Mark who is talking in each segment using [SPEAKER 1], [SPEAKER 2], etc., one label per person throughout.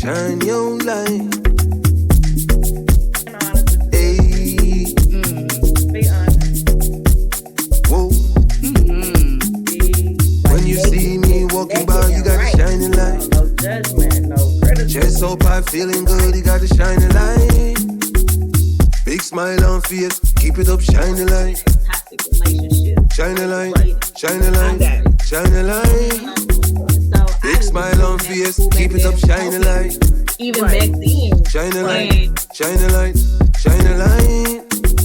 [SPEAKER 1] shine your light.
[SPEAKER 2] Be honest.
[SPEAKER 1] Whoa. When you see me walking by, you got the shining light.
[SPEAKER 2] No judgment, no criticism.
[SPEAKER 1] Chest so high, feeling good, you got the shining light. Big smile on face, keep it up, shining light.
[SPEAKER 2] Toxic relationship.
[SPEAKER 1] Shine a light, shine a light, shine a light. Big smile on face, keep it up, shine a light.
[SPEAKER 2] Even back then.
[SPEAKER 1] Shine a light, shine a light, shine a light.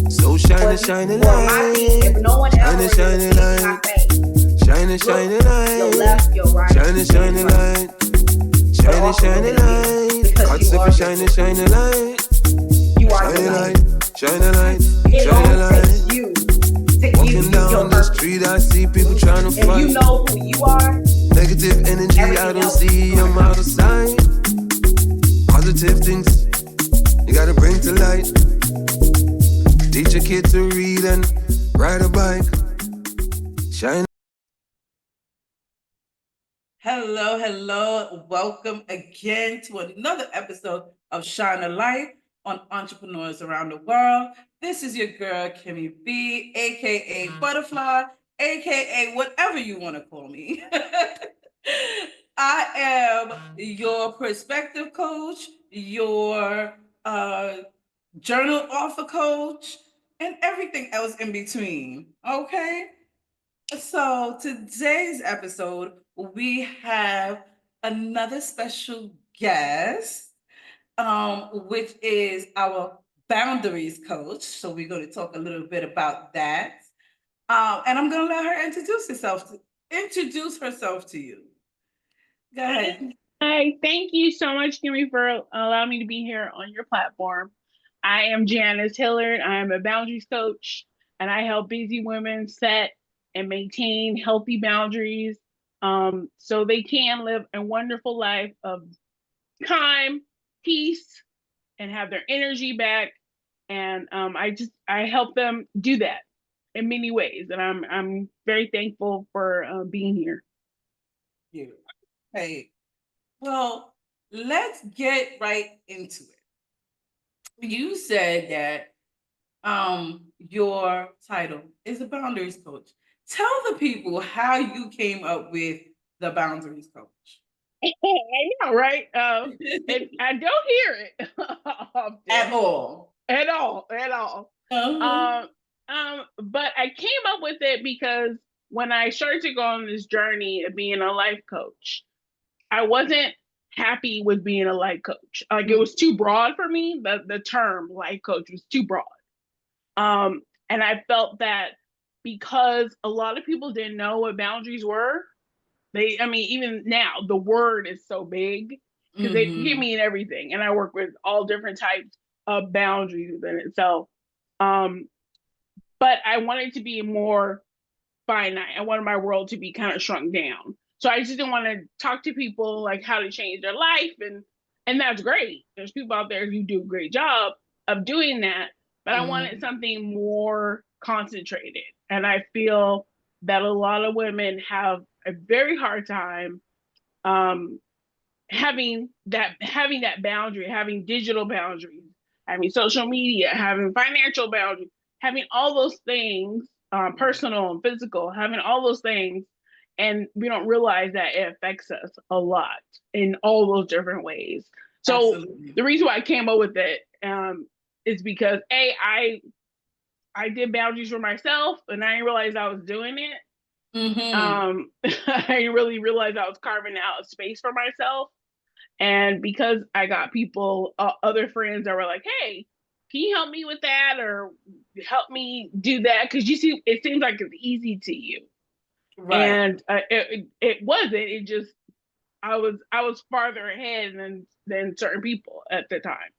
[SPEAKER 1] So shine a, shine a light.
[SPEAKER 2] If no one else
[SPEAKER 1] Shine a, shine a light. Shine a, shine a light.
[SPEAKER 2] Your left, your right.
[SPEAKER 1] Shine a, shine a light. Shine a, shine a light. God said shine a, shine a light.
[SPEAKER 2] You are
[SPEAKER 1] Shine a
[SPEAKER 2] the
[SPEAKER 1] light, shine a light,
[SPEAKER 2] It
[SPEAKER 1] shine a
[SPEAKER 2] only takes
[SPEAKER 1] light.
[SPEAKER 2] you to give
[SPEAKER 1] Walking
[SPEAKER 2] you
[SPEAKER 1] down
[SPEAKER 2] your
[SPEAKER 1] the
[SPEAKER 2] purpose.
[SPEAKER 1] street, I see people trying to
[SPEAKER 2] If
[SPEAKER 1] fight.
[SPEAKER 2] you know who you are,
[SPEAKER 1] Negative energy, I don't see, I'm out of sight. Positive things, you gotta bring to light. Teach a kid to read and ride a bike. Shine.
[SPEAKER 3] Hello. Welcome again to another episode of Shine a Light on Entrepreneurs Around the World. This is your girl, Kimmy B, aka Butterfly, aka whatever you want to call me. I am your perspective coach, your journal author coach, and everything else in between. Okay? So today's episode, we have another special guest, which is our boundaries coach. So we're going to talk a little bit about that. And I'm going to let her introduce herself to you. Go ahead.
[SPEAKER 4] Hi, thank you so much, Kimmy, for allowing me to be here on your platform. I am Janis Hillard. I am a boundaries coach, and I help busy women set and maintain healthy boundaries so they can live a wonderful life of calm, peace, and have their energy back. And I help them do that in many ways, and I'm very thankful for being here.
[SPEAKER 3] You. Hey, well, let's get right into it. You said that your title is a boundaries coach. Tell the people how you came up with the boundaries coach.
[SPEAKER 4] I know, right? And I don't hear it often.
[SPEAKER 3] At all.
[SPEAKER 4] At all. But I came up with it because when I started to go on this journey of being a life coach, I wasn't happy with being a life coach. Like it was too broad for me. The term life coach was too broad. And I felt that because a lot of people didn't know what boundaries were, even now the word is so big because they give me everything. And I work with all different types of boundaries within itself. But I wanted to be more finite. I wanted my world to be kind of shrunk down. So I just didn't want to talk to people like how to change their life. And that's great. There's people out there who do a great job of doing that. But I wanted something more concentrated. And I feel that a lot of women have a very hard time having that boundary, having digital boundaries, having social media, having financial boundaries, having all those things, personal and physical, having all those things. And we don't realize that it affects us a lot in all those different ways. So Absolutely. The reason why I came up with it is because I did boundaries for myself and I didn't realize I was doing it. I didn't really realize I was carving out a space for myself. And because I got people, other friends that were like, hey, can you help me with that or help me do that? Because you see, it seems like it's easy to you. Right. And it wasn't. It just I was farther ahead than certain people at the time.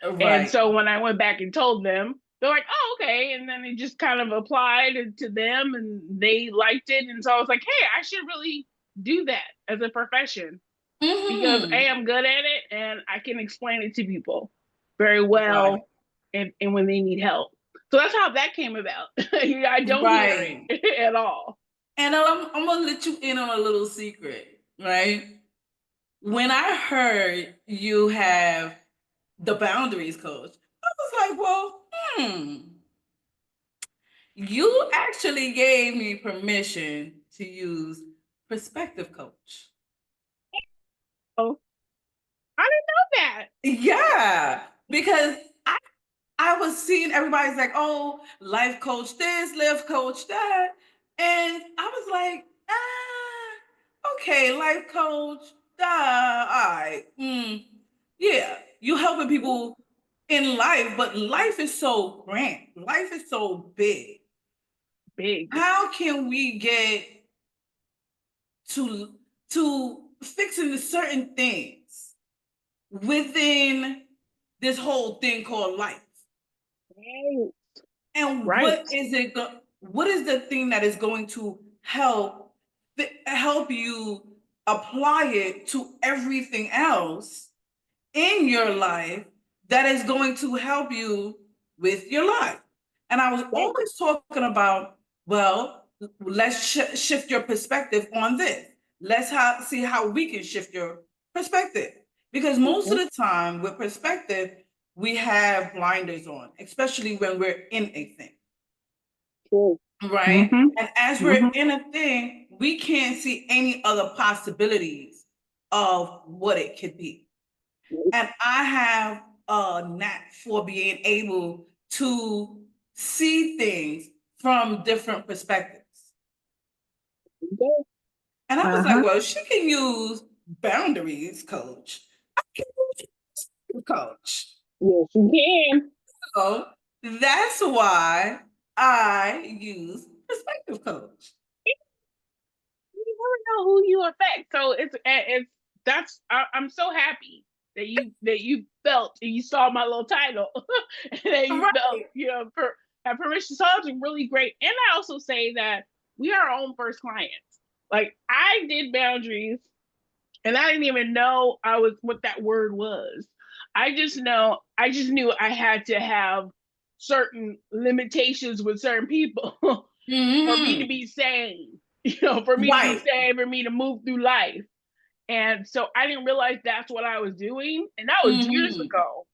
[SPEAKER 4] Right. And so when I went back and told them, they're like, oh, okay. And then it just kind of applied to them and they liked it. And so I was like, hey, I should really do that as a profession because I am good at it and I can explain it to people very well and when they need help. So that's how that came about. I don't hear it at all.
[SPEAKER 3] And I'm going to let you in on a little secret, right? when I heard you have the boundaries coach, I was like, well, you actually gave me permission to use perspective coach.
[SPEAKER 4] Oh, I didn't know that.
[SPEAKER 3] Yeah, because I was seeing everybody's like, oh, life coach this, life coach that. And I was like, okay, life coach, all right. Yeah, you helping people in life, but life is so grand. Life is so big.
[SPEAKER 4] Big.
[SPEAKER 3] How can we get to fixing the certain things within this whole thing called life?
[SPEAKER 4] Right.
[SPEAKER 3] And
[SPEAKER 4] Right.
[SPEAKER 3] what is the thing that is going to help you apply it to everything else in your life that is going to help you with your life? And I was always talking about, well, let's shift your perspective on this. Let's see how we can shift your perspective. Because most of the time with perspective, we have blinders on, especially when we're in a thing.
[SPEAKER 4] True.
[SPEAKER 3] Right? And as we're in a thing, we can't see any other possibilities of what it could be. And I have a knack for being able to see things from different perspectives. And I was like, well, she can use boundaries, coach. I can use coach.
[SPEAKER 4] Yes, you can.
[SPEAKER 3] So that's why I use perspective coach.
[SPEAKER 4] You never know who you affect. So I'm so happy that you felt and you saw my little title and that you felt, have permission. So it's really great. And I also say that we are our own first clients. Like I did boundaries and I didn't even know what that word was. I just knew I had to have certain limitations with certain people for me to be sane, for me to be sane, for me to move through life. And so I didn't realize that's what I was doing. And that was years ago.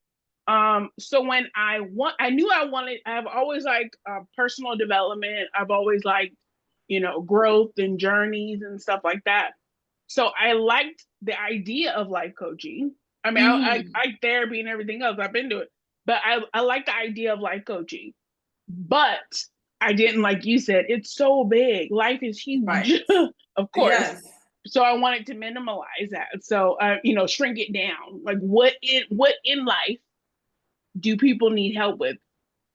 [SPEAKER 4] So when I have always liked personal development. I've always liked, growth and journeys and stuff like that. So I liked the idea of life coaching. I mean, I therapy and everything else. I've been to it, but I like the idea of life coaching. But I didn't, like you said, it's so big. Life is huge, of course. Yes. So I wanted to minimalize that. So, shrink it down. Like what in life do people need help with?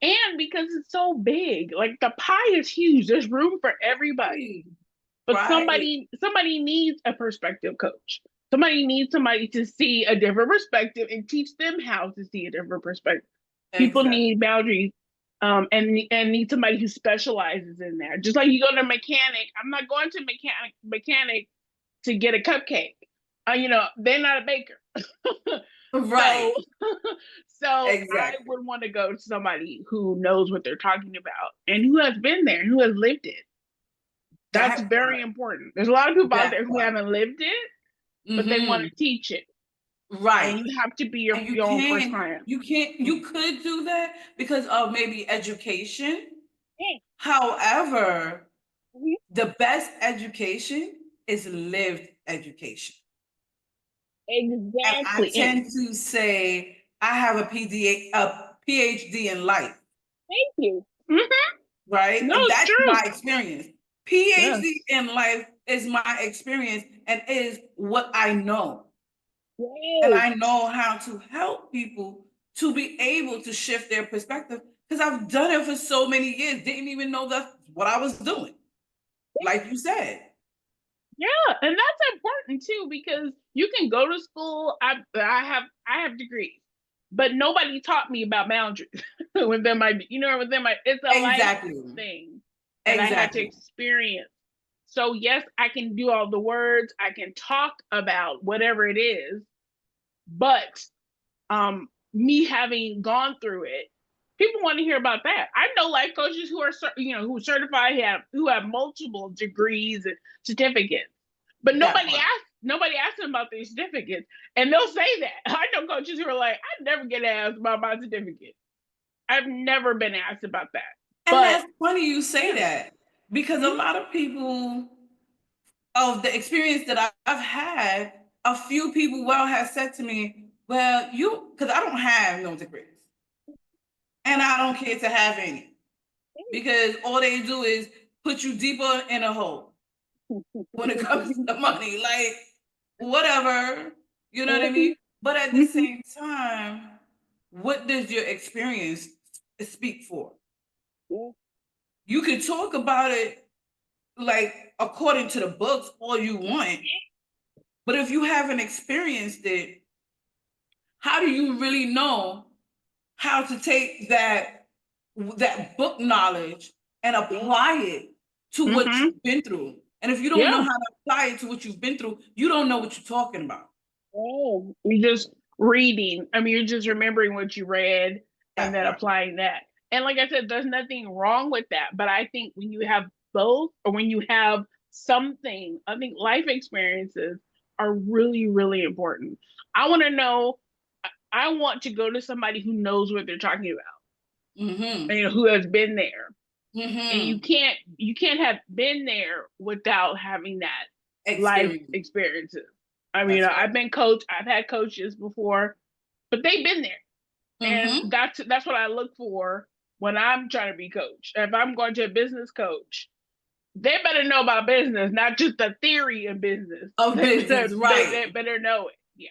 [SPEAKER 4] And because it's so big, like the pie is huge. There's room for everybody. But somebody needs a perspective coach. Somebody needs somebody to see a different perspective and teach them how to see a different perspective. People need boundaries, and need somebody who specializes in that. Just like you go to a mechanic, I'm not going to mechanic to get a cupcake. They're not a baker. Right. So I would want to go to somebody who knows what they're talking about and who has been there and who has lived it. That's very important. There's a lot of people out there who haven't lived it, but they want to teach it. Right. And you have to be your own first client.
[SPEAKER 3] You could do that because of maybe education. Yeah. However, the best education is lived education.
[SPEAKER 4] Exactly.
[SPEAKER 3] And I tend to say I have a PhD in life.
[SPEAKER 4] Thank you.
[SPEAKER 3] Right? No, and that's true. My experience. PhD in life is my experience and is what I know. Yes. And I know how to help people to be able to shift their perspective because I've done it for so many years. Didn't even know that's what I was doing. Like you said.
[SPEAKER 4] Yeah, and that's important too because you can go to school. I have degrees, but nobody taught me about boundaries. It's a life thing that I had to experience. So yes, I can do all the words. I can talk about whatever it is, but me having gone through it, people want to hear about that. I know life coaches who are who are certified, who have multiple degrees and certificates, but nobody nobody asked them about their certificates. And they'll say that. I know coaches who are like, I never get asked about my certificate. I've never been asked about that.
[SPEAKER 3] And
[SPEAKER 4] But
[SPEAKER 3] that's funny you say that, because a lot of people, of the experience that I've had, a few people have said to me, well, because I don't have no degrees and I don't care to have any, because all they do is put you deeper in a hole when it comes to money. Like, whatever, you know what I mean? But at the same time, what does your experience speak for? You can talk about it like according to the books all you want, but if you haven't experienced it, how do you really know how to take that book knowledge and apply it to what you've been through? And if you don't know how to apply it to what you've been through, you don't know what you're talking about.
[SPEAKER 4] Oh, you're just reading. I mean, you're just remembering what you read and then applying that. And like I said, there's nothing wrong with that. But I think when you have both, or when you have something, I think life experiences are really, really important. I want to know, I want to go to somebody who knows what they're talking about, and who has been there. And you can't have been there without having that life experiences. I mean, I've been coached, I've had coaches before, but they've been there. And that's what I look for when I'm trying to be coached. If I'm going to a business coach, they better know about business, not just the theory of business. They better know it. Yeah.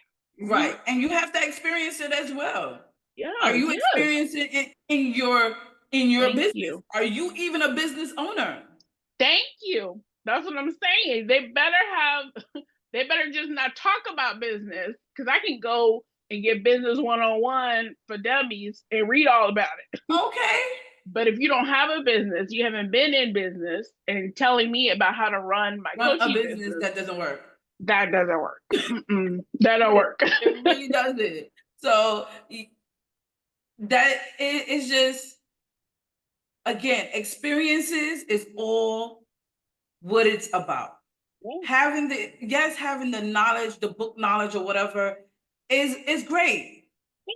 [SPEAKER 3] Right. And you have to experience it as well.
[SPEAKER 4] Yeah.
[SPEAKER 3] Are you experiencing it in your business?
[SPEAKER 4] You.
[SPEAKER 3] Are you even a business owner?
[SPEAKER 4] Thank you. That's what I'm saying. They better just not talk about business, because I can go and get business 101 for dummies and read all about it.
[SPEAKER 3] Okay.
[SPEAKER 4] But if you don't have a business, you haven't been in business, and telling me about how to run my coaching business,
[SPEAKER 3] that doesn't work.
[SPEAKER 4] That doesn't work. That don't work.
[SPEAKER 3] It really doesn't. So that is just, again, experiences is all what it's about. Having the knowledge, the book knowledge or whatever is great.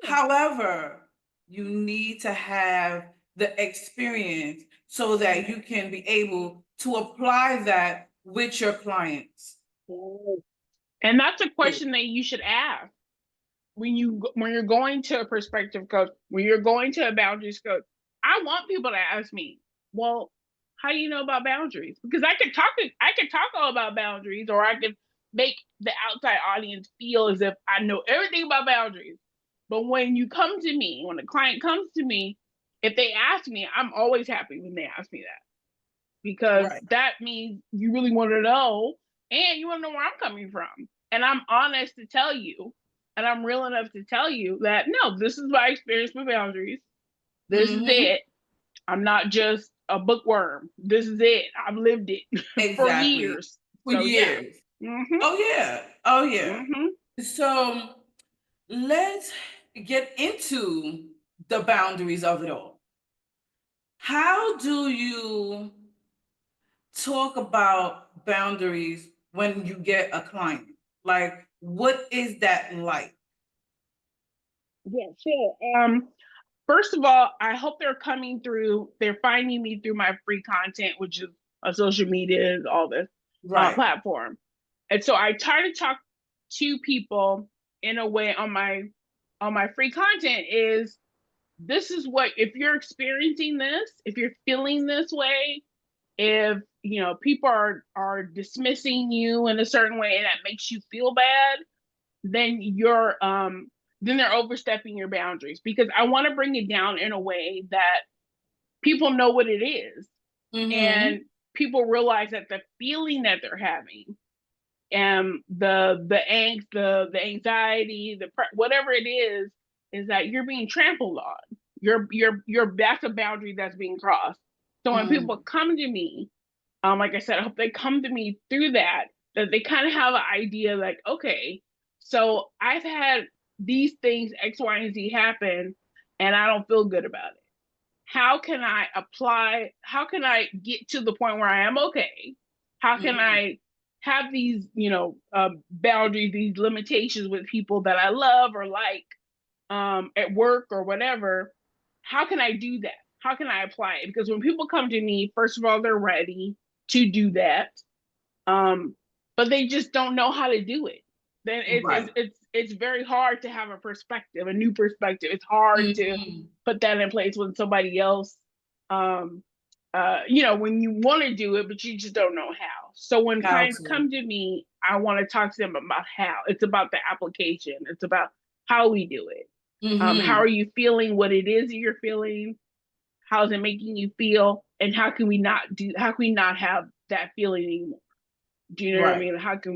[SPEAKER 3] However, you need to have the experience so that you can be able to apply that with your clients.
[SPEAKER 4] And that's a question that you should ask when you're going to a prospective coach, when you're going to a boundaries coach. I want people to ask me, well, how do you know about boundaries? Because I could talk all about boundaries, or I could make the outside audience feel as if I know everything about boundaries. But when you come to me, when a client comes to me, if they ask me, I'm always happy when they ask me that, because that means you really want to know, and you want to know where I'm coming from. And I'm honest to tell you, and I'm real enough to tell you that, no, this is my experience with boundaries. This is it. I'm not just a bookworm. This is it. I've lived it for years.
[SPEAKER 3] Years. Yeah. Oh yeah. So let's get into the boundaries of it all. How do you talk about boundaries when you get a client? Like, what is that like?
[SPEAKER 4] Yeah, sure. First of all, I hope they're finding me through my free content, which is on social media and all this platform. And so I try to talk to people in a way on my free content is, this is what, if you're experiencing this, if you're feeling this way, if people are dismissing you in a certain way and that makes you feel bad, then they're overstepping your boundaries, because I want to bring it down in a way that people know what it is. And people realize that the feeling that they're having, and the angst, the anxiety, whatever it is that you're being trampled on. That's a boundary that's being crossed. So when people come to me, like I said, I hope they come to me through that they kind of have an idea, like, okay, so I've had these things, X, Y, and Z happen, and I don't feel good about it. How can I get to the point where I am okay? How can I have these, boundaries, these limitations with people that I love or like, at work or whatever. How can I do that? How can I apply it? Because when people come to me, first of all, they're ready to do that, but they just don't know how to do it. Then
[SPEAKER 3] Right.
[SPEAKER 4] it's very hard to have a perspective, a new perspective. It's hard to
[SPEAKER 3] Mhm.
[SPEAKER 4] put that in place when somebody else, um, when you want to do it, but you just don't know how. So when
[SPEAKER 3] How
[SPEAKER 4] clients
[SPEAKER 3] to.
[SPEAKER 4] come to me, I want to talk to them about how. It's about the application. It's about how we do it. How are
[SPEAKER 3] Mm-hmm.
[SPEAKER 4] you feeling? What it is that you're feeling? How's it making you feel? And how can we not have that feeling anymore? Do you know what I
[SPEAKER 3] Right.
[SPEAKER 4] mean? How can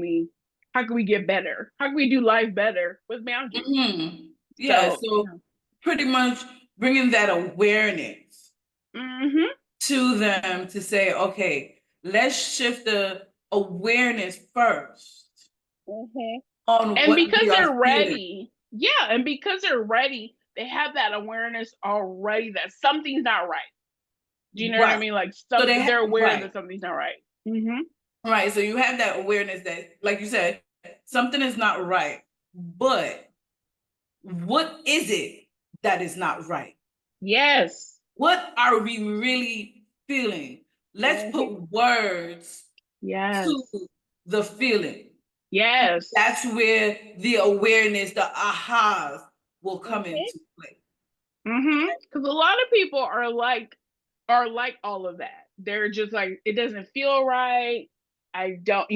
[SPEAKER 4] we get better? How can we do life better with boundaries?
[SPEAKER 3] Mm-hmm. Yeah.
[SPEAKER 4] So,
[SPEAKER 3] So pretty much bringing that awareness
[SPEAKER 4] hmm
[SPEAKER 3] to them to say, okay, let's shift the awareness first
[SPEAKER 4] hmm
[SPEAKER 3] on
[SPEAKER 4] and
[SPEAKER 3] what
[SPEAKER 4] because
[SPEAKER 3] we are
[SPEAKER 4] they're
[SPEAKER 3] feeling.
[SPEAKER 4] ready, yeah, and because they're ready, they have that awareness already that something's not right. Do you know what I
[SPEAKER 3] Right.
[SPEAKER 4] mean? Like
[SPEAKER 3] So they have,
[SPEAKER 4] they're aware
[SPEAKER 3] right.
[SPEAKER 4] that something's not right. Hmm
[SPEAKER 3] Right. So you have that awareness that, like you said, something is not right. But what is it that is not right?
[SPEAKER 4] Yes.
[SPEAKER 3] What are we really feeling? Let's
[SPEAKER 4] hmm
[SPEAKER 3] put words to
[SPEAKER 4] Yes.
[SPEAKER 3] the feeling.
[SPEAKER 4] Yes.
[SPEAKER 3] That's where the awareness, the ahas will come
[SPEAKER 4] hmm
[SPEAKER 3] into play.
[SPEAKER 4] Because a lot of people are like all of that. They're just like, it doesn't feel right. I don't,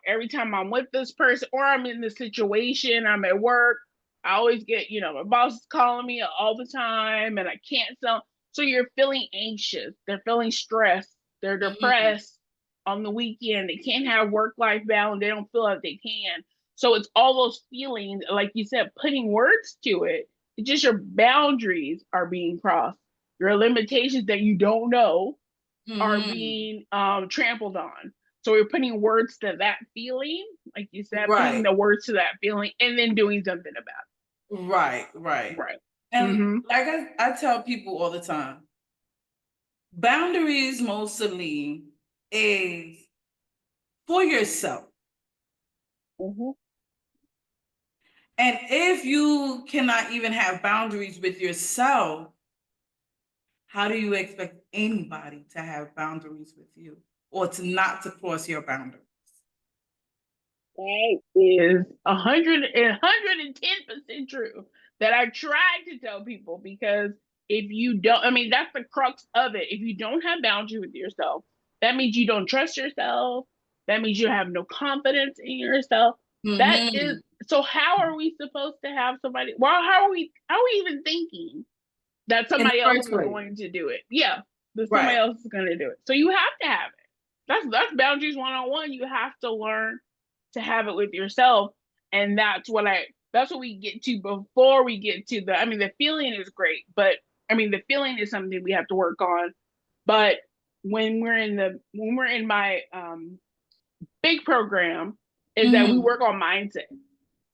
[SPEAKER 4] every time I'm with this person or I'm in this situation, I'm at work, I always get, my boss is calling me all the time and I can't sell. So you're feeling anxious. They're feeling stressed. They're
[SPEAKER 3] Mhm.
[SPEAKER 4] depressed on the weekend. They can't have work life balance. They don't feel like they can. So it's all those feelings, like you said, putting words to it. It's just your boundaries are being crossed. Your limitations that you don't know are
[SPEAKER 3] Mhm.
[SPEAKER 4] being trampled on. So we're putting words to that feeling, like you said, putting
[SPEAKER 3] Right.
[SPEAKER 4] the words to that feeling, and then doing something about
[SPEAKER 3] Right.
[SPEAKER 4] it.
[SPEAKER 3] Right.
[SPEAKER 4] Right.
[SPEAKER 3] And
[SPEAKER 4] Mm-hmm.
[SPEAKER 3] like I tell people all the time, boundaries mostly is for yourself.
[SPEAKER 4] Mm-hmm.
[SPEAKER 3] And if you cannot even have boundaries with yourself, how do you expect anybody to have boundaries with you or to not to cross your boundaries?
[SPEAKER 4] That is 110% true. That I tried to tell people, because if you don't, I mean, that's the crux of it. If you don't have boundaries with yourself, that means you don't trust yourself. That means you have no confidence in yourself. That is,
[SPEAKER 3] Mm-hmm.
[SPEAKER 4] so how are we supposed to have somebody? Well, how are we even thinking that
[SPEAKER 3] In the
[SPEAKER 4] somebody else
[SPEAKER 3] first
[SPEAKER 4] is
[SPEAKER 3] place.
[SPEAKER 4] going to do it? Yeah, that somebody
[SPEAKER 3] Right.
[SPEAKER 4] else is going to do it. So you have to have it. That's boundaries 101. You have to learn to have it with yourself. And that's what we get to before we get to the feeling is great, but the feeling is something we have to work on. But when we're in my big program, is that we
[SPEAKER 3] Mm-hmm.
[SPEAKER 4] work on mindset,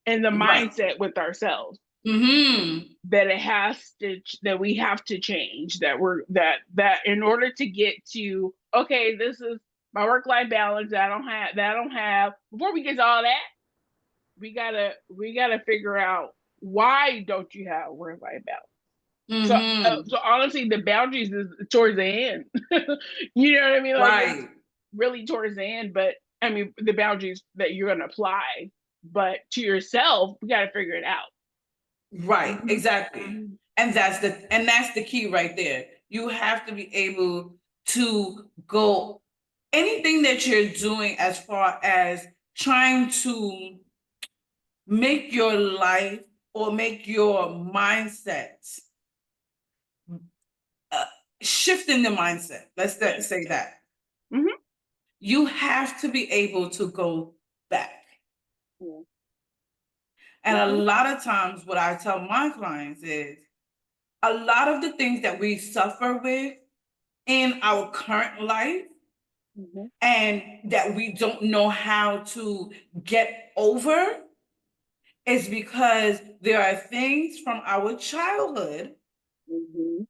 [SPEAKER 4] and the
[SPEAKER 3] Right.
[SPEAKER 4] mindset with ourselves,
[SPEAKER 3] Mm-hmm.
[SPEAKER 4] that we have to change, that in order to get to, okay, this is my work life balance that I don't have. Before we get to all that, we gotta figure out, why don't you have work life balance. So,
[SPEAKER 3] Mm-hmm.
[SPEAKER 4] so honestly, the boundaries is towards the end. You know what I mean? Like, it's
[SPEAKER 3] Right.
[SPEAKER 4] really towards the end, but the boundaries that you're gonna apply, but to yourself, we got to figure it out.
[SPEAKER 3] Right.
[SPEAKER 4] Mm-hmm.
[SPEAKER 3] Exactly.
[SPEAKER 4] Mm-hmm.
[SPEAKER 3] And that's the key right there. You have to be able to go anything that you're doing as far as trying to make your life or make your mindset uh, shifting the mindset.
[SPEAKER 4] Yes.
[SPEAKER 3] Say that.
[SPEAKER 4] Mm-hmm.
[SPEAKER 3] You have to be able to go back. And a
[SPEAKER 4] Mm-hmm.
[SPEAKER 3] lot of times, what I tell my clients is a lot of the things that we suffer with in our current life
[SPEAKER 4] Mm-hmm.
[SPEAKER 3] and that we don't know how to get over is because there are things from our childhood
[SPEAKER 4] Mm-hmm.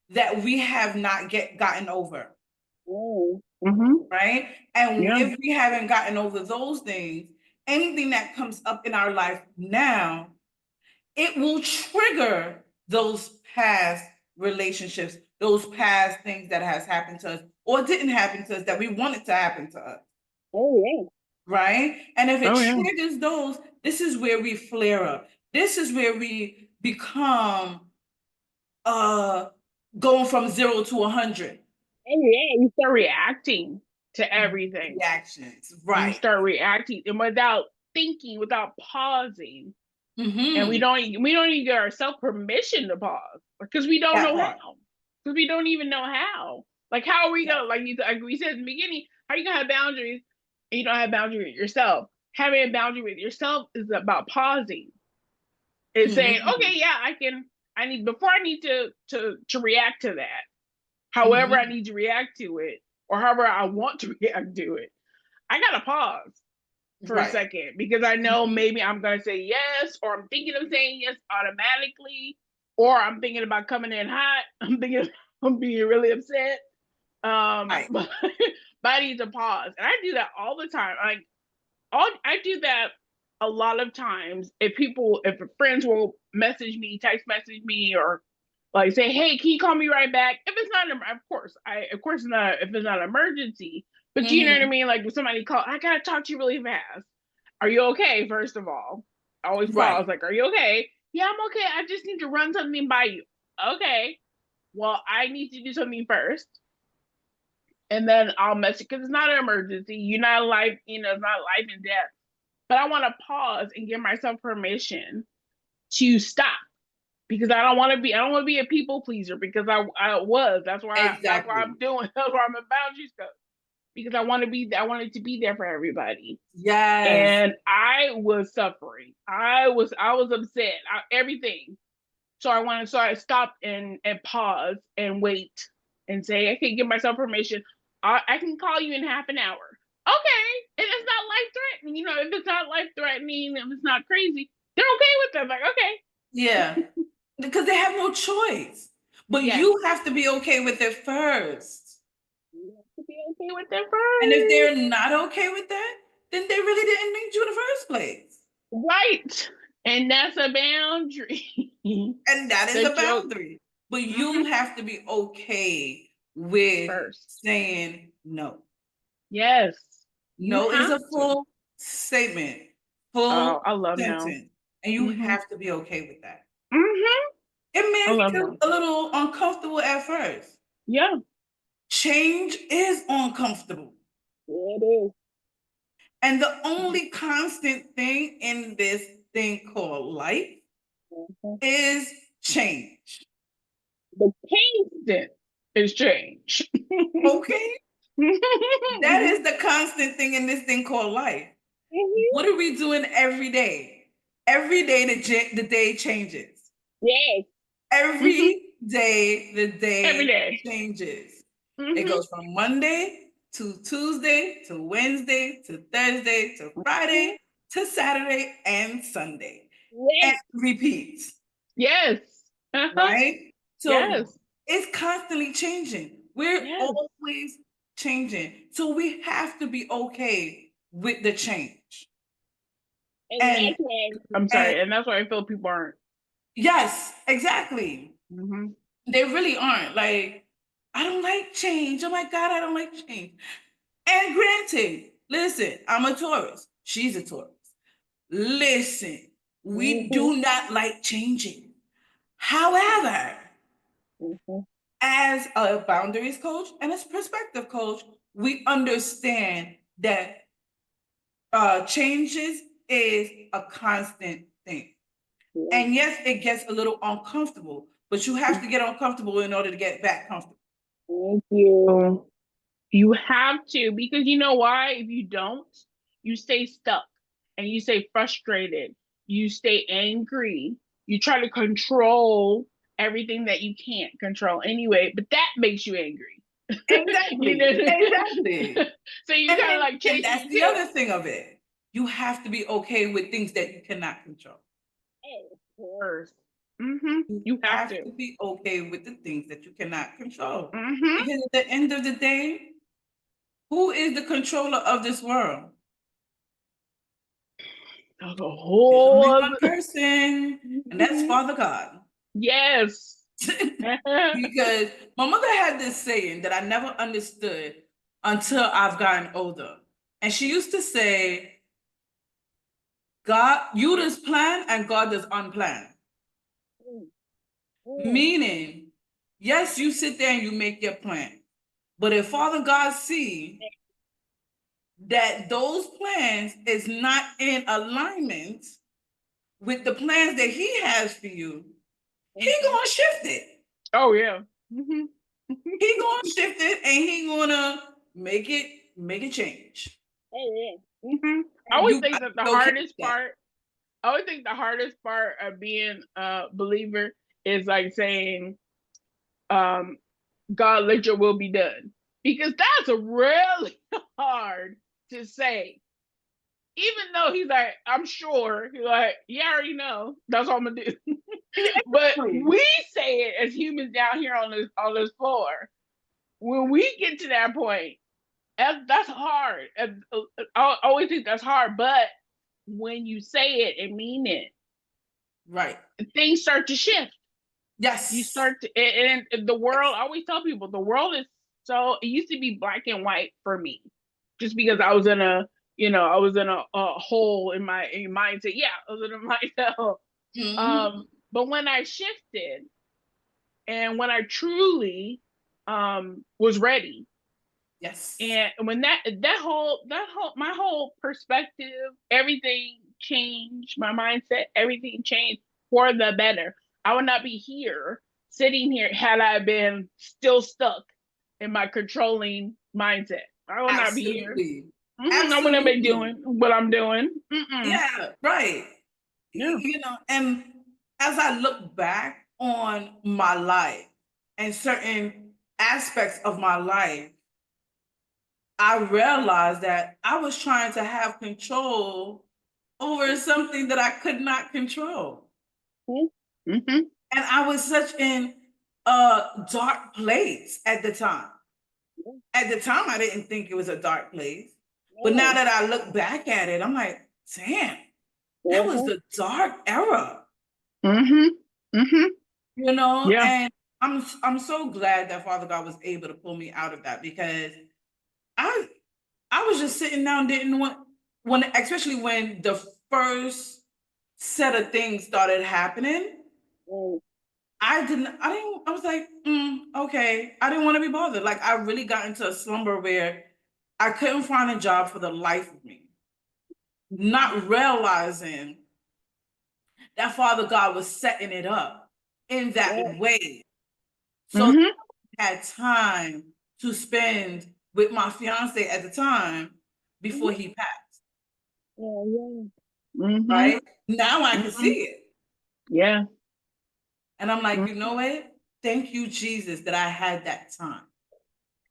[SPEAKER 3] that we have not gotten over. right? And
[SPEAKER 4] Yeah.
[SPEAKER 3] if we haven't gotten over those things, anything that comes up in our life now, it will trigger those past relationships, those past things that has happened to us or didn't happen to us that we wanted to happen to us.
[SPEAKER 4] Oh yeah.
[SPEAKER 3] Right? And if it
[SPEAKER 4] Oh, yeah.
[SPEAKER 3] triggers those, this is where we flare up. This is where we become going from 0 to 100.
[SPEAKER 4] Oh yeah, you start reacting to everything.
[SPEAKER 3] Reactions,
[SPEAKER 4] You
[SPEAKER 3] right?
[SPEAKER 4] start reacting and without thinking, without pausing, and we
[SPEAKER 3] Mm-hmm.
[SPEAKER 4] don't even give ourselves permission to pause because we don't
[SPEAKER 3] That
[SPEAKER 4] know
[SPEAKER 3] part.
[SPEAKER 4] how. Because we don't even know how. Like, how are we
[SPEAKER 3] Yeah.
[SPEAKER 4] gonna like we said in the beginning? How are you gonna have boundaries and you don't have boundaries with yourself? Having a boundary with yourself is about pausing. It's saying,
[SPEAKER 3] Mm-hmm.
[SPEAKER 4] okay, yeah, I need before I need to react to that. However, I need to react to it, or however I want to react to it. I gotta pause for a
[SPEAKER 3] Right.
[SPEAKER 4] second because I know maybe I'm gonna say yes, or I'm thinking of saying yes automatically, or I'm thinking about coming in hot. I'm thinking I'm being really upset.
[SPEAKER 3] Right.
[SPEAKER 4] But, but I need to pause, and I do that all the time. I do that a lot of times. If friends will message me, text message me, or like say, "Hey, can you call me right back?" If it's not, of course not. If it's not an emergency, but you know what I mean. Like if somebody call, I gotta talk to you really fast. Are you okay? First of all, I always
[SPEAKER 3] Right.
[SPEAKER 4] pause. Like, are you okay? Yeah, I'm okay. I just need to run something by you. Okay. Well, I need to do something first, and then I'll message because it's not an emergency. You're not life. It's not life and death. But I want to pause and give myself permission to stop because I don't want to be a people pleaser because I was. That's why
[SPEAKER 3] Exactly.
[SPEAKER 4] I'm doing, that's why I'm a boundaries coach. Because I wanted to be there for everybody.
[SPEAKER 3] Yes.
[SPEAKER 4] And I was suffering. I was upset. Everything. So I stopped and pause and wait and say, I can give myself permission. I can call you in half an hour. Okay. And it's not life threatening. If it's not life threatening, if it's not crazy, they're okay with that. Like, okay.
[SPEAKER 3] Yeah. Because they have no choice. But
[SPEAKER 4] Yes.
[SPEAKER 3] you have to be okay with it first.
[SPEAKER 4] You have to be okay with it
[SPEAKER 3] And if
[SPEAKER 4] first.
[SPEAKER 3] they're not okay with that, then they really didn't need you in the first place.
[SPEAKER 4] Right. And that's a boundary.
[SPEAKER 3] And that is
[SPEAKER 4] The
[SPEAKER 3] a
[SPEAKER 4] joke.
[SPEAKER 3] boundary. But you have to be okay with
[SPEAKER 4] First.
[SPEAKER 3] saying no.
[SPEAKER 4] Yes. You
[SPEAKER 3] No is
[SPEAKER 4] have
[SPEAKER 3] a
[SPEAKER 4] to.
[SPEAKER 3] full statement,
[SPEAKER 4] Oh,
[SPEAKER 3] full
[SPEAKER 4] I love no.
[SPEAKER 3] sentence. And you have to be okay with that. It
[SPEAKER 4] I
[SPEAKER 3] may
[SPEAKER 4] love
[SPEAKER 3] feel
[SPEAKER 4] no.
[SPEAKER 3] a little uncomfortable at first.
[SPEAKER 4] Yeah.
[SPEAKER 3] Change is uncomfortable.
[SPEAKER 4] It is.
[SPEAKER 3] And the only constant thing in this thing called life is change.
[SPEAKER 4] The constant is change.
[SPEAKER 3] Okay? That is the constant thing in this thing called life. What are we doing every day? Every day the day changes.
[SPEAKER 4] Yes.
[SPEAKER 3] Every day the day
[SPEAKER 4] Every day.
[SPEAKER 3] changes. It goes from Monday to Tuesday to Wednesday to Thursday to Friday to Saturday and Sunday. And
[SPEAKER 4] Yes.
[SPEAKER 3] repeats.
[SPEAKER 4] Yes.
[SPEAKER 3] Right? So
[SPEAKER 4] Yes.
[SPEAKER 3] it's constantly changing. We're
[SPEAKER 4] Yes.
[SPEAKER 3] always changing. So we have to be okay with the change.
[SPEAKER 4] And
[SPEAKER 3] And
[SPEAKER 4] that's why I'm sorry. And that's why I feel people aren't.
[SPEAKER 3] yes, exactly. They really aren't. Like, I don't like change. Oh my God, I don't like change. And granted, listen, I'm a Taurus. She's a Taurus. Listen, we do not like changing. However, as a boundaries coach and as perspective coach, we understand that changes is a constant thing. And yes, it gets a little uncomfortable, but you have to get uncomfortable in order to get back comfortable.
[SPEAKER 4] Thank you. You have to, because you know why? If you don't, you stay stuck and you stay frustrated. You stay angry. You try to control everything that you can't control anyway, but that makes you angry.
[SPEAKER 3] Exactly. Exactly.
[SPEAKER 4] So you kind of like
[SPEAKER 3] And
[SPEAKER 4] chase
[SPEAKER 3] that's the other thing of it. You have to be okay with things that you cannot control.
[SPEAKER 4] Oh, of course. You have to.
[SPEAKER 3] Be okay with the things that you cannot control.
[SPEAKER 4] Mm-hmm.
[SPEAKER 3] Because at the end of the day, Who is the controller of this world?
[SPEAKER 4] That's a
[SPEAKER 3] There's
[SPEAKER 4] whole
[SPEAKER 3] only
[SPEAKER 4] other.
[SPEAKER 3] one person, and that's Father God.
[SPEAKER 4] Yes.
[SPEAKER 3] Because my mother had this saying that I never understood until I've gotten older. And she used to say, God, you does plan and God does unplanned. Meaning, yes, you sit there and you make your plan. But if Father God see that those plans is not in alignment with the plans that he has for you, he gonna shift it.
[SPEAKER 4] Oh yeah.
[SPEAKER 3] He gonna shift it and he gonna make it change.
[SPEAKER 4] Oh yeah. I
[SPEAKER 3] And
[SPEAKER 4] always
[SPEAKER 3] you
[SPEAKER 4] think
[SPEAKER 3] got
[SPEAKER 4] that
[SPEAKER 3] to
[SPEAKER 4] the
[SPEAKER 3] be okay with
[SPEAKER 4] hardest
[SPEAKER 3] that.
[SPEAKER 4] part. I always think the hardest part of being a believer is like saying, God, let your will be done. Because that's really hard to say. Even though he's like, I'm sure, he's like, yeah, I already know. That's what I'm gonna do. But we say it as humans down here on this floor. When we get to that point, that's hard. I always think that's hard, but when you say it and mean it,
[SPEAKER 3] Right.
[SPEAKER 4] things start to shift.
[SPEAKER 3] Yes.
[SPEAKER 4] You start to, and the world, I always tell people, the world is so, it used to be black and white for me, just because I was in a hole in my mindset. Yeah, I was in a mindset. But when I shifted and when I truly was ready,
[SPEAKER 3] Yes.
[SPEAKER 4] and when that whole my whole perspective, everything changed, my mindset, everything changed for the better. I would not be here, sitting here, had I been still stuck in my controlling mindset. I would not be here.
[SPEAKER 3] Absolutely.
[SPEAKER 4] I wouldn't be
[SPEAKER 3] Absolutely.
[SPEAKER 4] doing what I'm doing.
[SPEAKER 3] Yeah, right.
[SPEAKER 4] Yeah.
[SPEAKER 3] And as I look back on my life and certain aspects of my life, I realized that I was trying to have control over something that I could not control.
[SPEAKER 4] Mm-hmm.
[SPEAKER 3] And I was such in a dark place at the time. At the time, I didn't think it was a dark place. But now that I look back at it, I'm like, damn, that was the dark era.
[SPEAKER 4] Yeah.
[SPEAKER 3] And I'm so glad that Father God was able to pull me out of that, because I I was just sitting down, didn't want when especially when the first set of things started happening. I was like, okay. I didn't want to be bothered. Like, I really got into a slumber where I couldn't find a job for the life of me, not realizing that Father God was setting it up in that way. So I had time to spend with my fiance at the time before he passed. Right? Now I can see it.
[SPEAKER 4] Yeah.
[SPEAKER 3] And I'm like, you know what? Thank you, Jesus, that I had that time.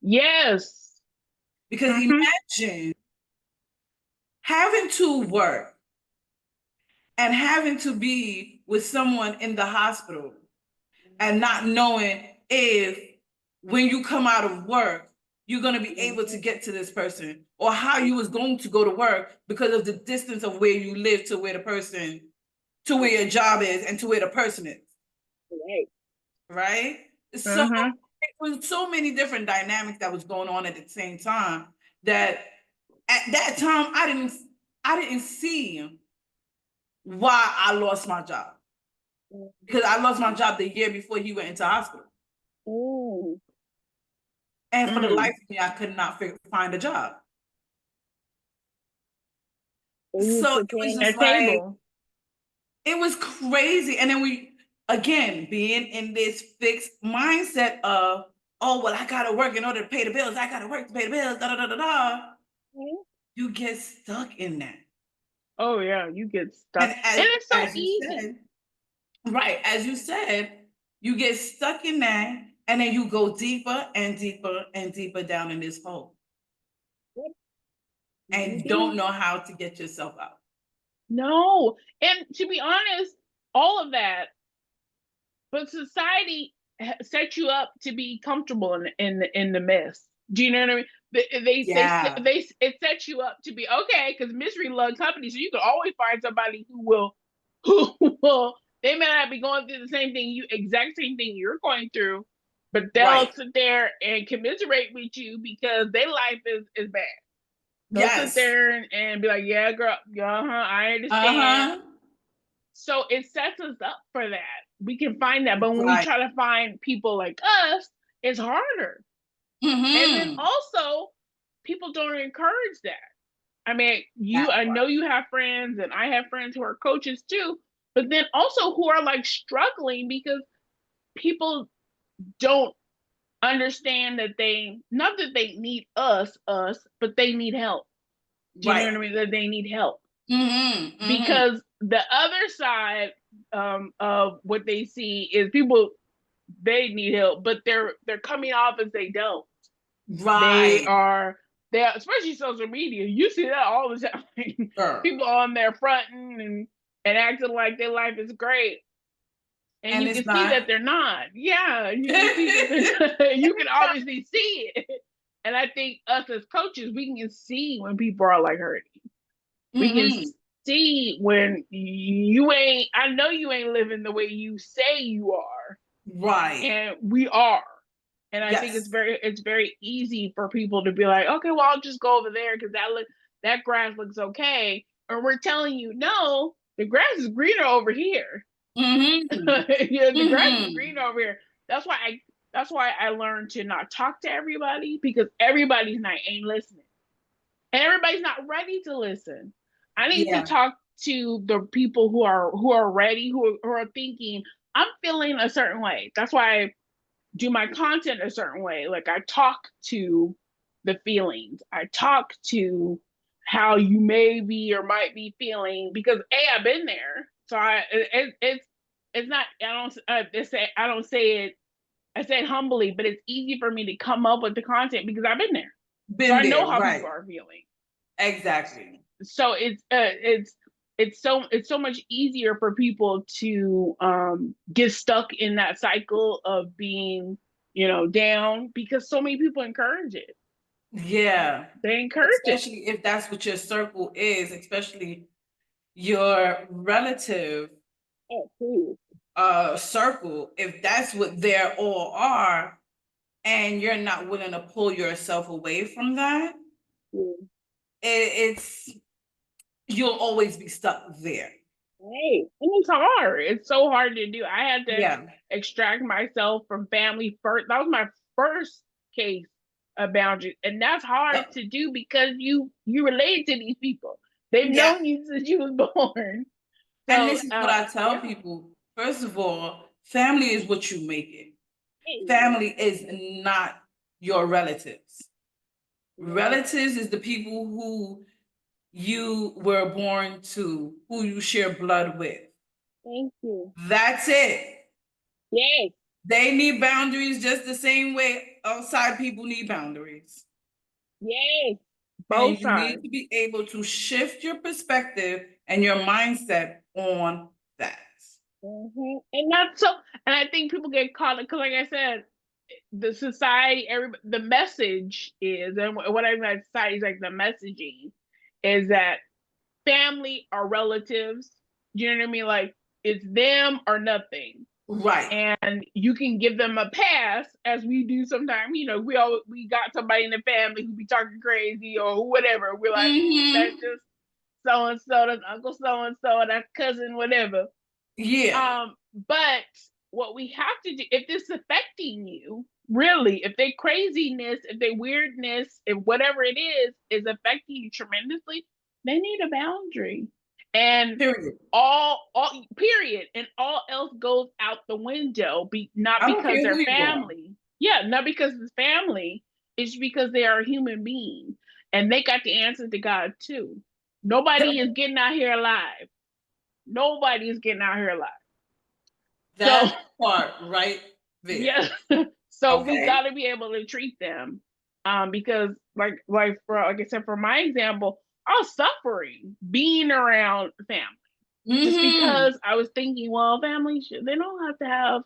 [SPEAKER 4] Yes.
[SPEAKER 3] Because imagine having to work and having to be with someone in the hospital and not knowing if when you come out of work, you're going to be able to get to this person, or how you was going to go to work because of the distance of where you live to where your job is and to where the person is. Right? So it was so many different dynamics that was going on at the same time, that at that time I didn't see why I lost my job, because I lost my job the year before he went into hospital. And for the life of me, I could not find a job. So it was just like, it was crazy. And then we, again, being in this fixed mindset of, oh, well, I gotta work in order to pay the bills. I gotta work to pay the bills, da da da da da. You get stuck in that.
[SPEAKER 4] Oh yeah, you get stuck.
[SPEAKER 3] And
[SPEAKER 4] it's so easy.
[SPEAKER 3] Said, right, as you said, you get stuck in that, and then you go deeper and deeper and deeper down in this hole. And don't know how to get yourself out.
[SPEAKER 4] No. And to be honest, all of that, but society set you up to be comfortable in the mess. Do you know what I mean?
[SPEAKER 3] Yeah.
[SPEAKER 4] It sets you up to be okay because misery loves company. So you can always find somebody who will they may not be going through the exact same thing you're going through, but they'll
[SPEAKER 3] Right.
[SPEAKER 4] sit there and commiserate with you because their life is bad. They'll sit
[SPEAKER 3] Yes.
[SPEAKER 4] there and be like, yeah, girl, I understand.
[SPEAKER 3] Uh-huh.
[SPEAKER 4] So it sets us up for that. We can find that. But when we
[SPEAKER 3] Right.
[SPEAKER 4] try to find people like us, it's harder. And then
[SPEAKER 3] Mm-hmm.
[SPEAKER 4] also, people don't encourage that. I mean,
[SPEAKER 3] That
[SPEAKER 4] I
[SPEAKER 3] part.
[SPEAKER 4] know you have friends, and I have friends who are coaches too, but then also who are like struggling because people don't understand that not that they need us, but they need help. Do you know
[SPEAKER 3] Right.
[SPEAKER 4] what I mean? That they need help.
[SPEAKER 3] Mm-hmm. Mm-hmm.
[SPEAKER 4] Because the other side of what they see is people they need help, but they're coming off as they don't. They
[SPEAKER 3] Right.
[SPEAKER 4] are especially social media. You see that all the time.
[SPEAKER 3] Girl.
[SPEAKER 4] People on there fronting and acting like their life is great. And
[SPEAKER 3] And
[SPEAKER 4] you
[SPEAKER 3] it's
[SPEAKER 4] can see
[SPEAKER 3] not.
[SPEAKER 4] that they're not. Yeah, you can see that you can obviously see it. And I think us as coaches, we can see when people are like hurting. We can
[SPEAKER 3] Mm-hmm.
[SPEAKER 4] see when you ain't, I know you ain't living the way you say you are,
[SPEAKER 3] Right.
[SPEAKER 4] and we are. And I think
[SPEAKER 3] Yes.
[SPEAKER 4] it's very easy for people to be like, okay, well, I'll just go over there because that grass looks okay. Or we're telling you, no, the grass is greener over here.
[SPEAKER 3] Mm-hmm.
[SPEAKER 4] Yeah, the grass is
[SPEAKER 3] Mm-hmm.
[SPEAKER 4] greener over here. That's why I learned to not talk to everybody because everybody's not ain't listening. And everybody's not ready to listen. I need to
[SPEAKER 3] Yeah.
[SPEAKER 4] talk to the people who are ready, who are thinking, I'm feeling a certain way. That's why I do my content a certain way. Like I talk to the feelings. I talk to how you may be or might be feeling because I've been there. So it's not I don't say it I say it humbly, but it's easy for me to come up with the content because I've been there. So
[SPEAKER 3] Been
[SPEAKER 4] I know
[SPEAKER 3] there.
[SPEAKER 4] how
[SPEAKER 3] Right.
[SPEAKER 4] people are feeling.
[SPEAKER 3] Exactly.
[SPEAKER 4] So it's so much easier for people to get stuck in that cycle of being down because so many people encourage it.
[SPEAKER 3] Yeah.
[SPEAKER 4] They encourage it.
[SPEAKER 3] Especially if that's what your circle is, especially your relative
[SPEAKER 4] Oh, cool.
[SPEAKER 3] circle, if that's what they're all are, and you're not willing to pull yourself away from that,
[SPEAKER 4] Yeah.
[SPEAKER 3] it's you'll always be stuck there.
[SPEAKER 4] Right. And it's hard. It's so hard to do. I had to
[SPEAKER 3] Yeah.
[SPEAKER 4] extract myself from family first. That was my first case of boundaries. And that's hard
[SPEAKER 3] Yep.
[SPEAKER 4] to do because you relate to these people. They've
[SPEAKER 3] Yeah.
[SPEAKER 4] known you since you was born.
[SPEAKER 3] And
[SPEAKER 4] So
[SPEAKER 3] this is what I tell
[SPEAKER 4] yeah.
[SPEAKER 3] people. First of all, family is what you make it.
[SPEAKER 4] Hey.
[SPEAKER 3] Family is not your relatives.
[SPEAKER 4] Right.
[SPEAKER 3] Relatives is the people who you were born to, who you share blood with.
[SPEAKER 4] Thank you.
[SPEAKER 3] That's it.
[SPEAKER 4] Yes.
[SPEAKER 3] They need boundaries just the same way outside people need boundaries.
[SPEAKER 4] Yes.
[SPEAKER 3] And
[SPEAKER 4] Both
[SPEAKER 3] you need
[SPEAKER 4] sides.
[SPEAKER 3] to be able to shift your perspective and your mindset on that.
[SPEAKER 4] And that's so. And I think people get caught because, like I said, the society, the message is, and what I mean by society is like the messaging is that family are relatives. You know what I mean? Like it's them or nothing.
[SPEAKER 3] Right.
[SPEAKER 4] And you can give them a pass as we do sometimes. We got somebody in the family who be talking crazy or whatever. We're like, that's
[SPEAKER 3] Mm-hmm.
[SPEAKER 4] just so and so, that's Uncle so and so, that's cousin, whatever.
[SPEAKER 3] Yeah.
[SPEAKER 4] But what we have to do, if this is affecting you, really, if their craziness, if their weirdness, if whatever it is affecting you tremendously, they need a boundary. And
[SPEAKER 3] Period.
[SPEAKER 4] all period, and all else goes out the window. Not
[SPEAKER 3] I don't
[SPEAKER 4] because
[SPEAKER 3] care who
[SPEAKER 4] they're
[SPEAKER 3] you are.
[SPEAKER 4] family, yeah, not because it's family. It's because they are a human being, and they got the answer to God too. Nobody is getting out here alive. Nobody is getting out here alive. So
[SPEAKER 3] That part right there.
[SPEAKER 4] yeah, so we got
[SPEAKER 3] Okay.
[SPEAKER 4] to be able to treat them, because like I said, for my example, I was suffering being around family just
[SPEAKER 3] Mm-hmm.
[SPEAKER 4] because I was thinking, well, family they don't have to have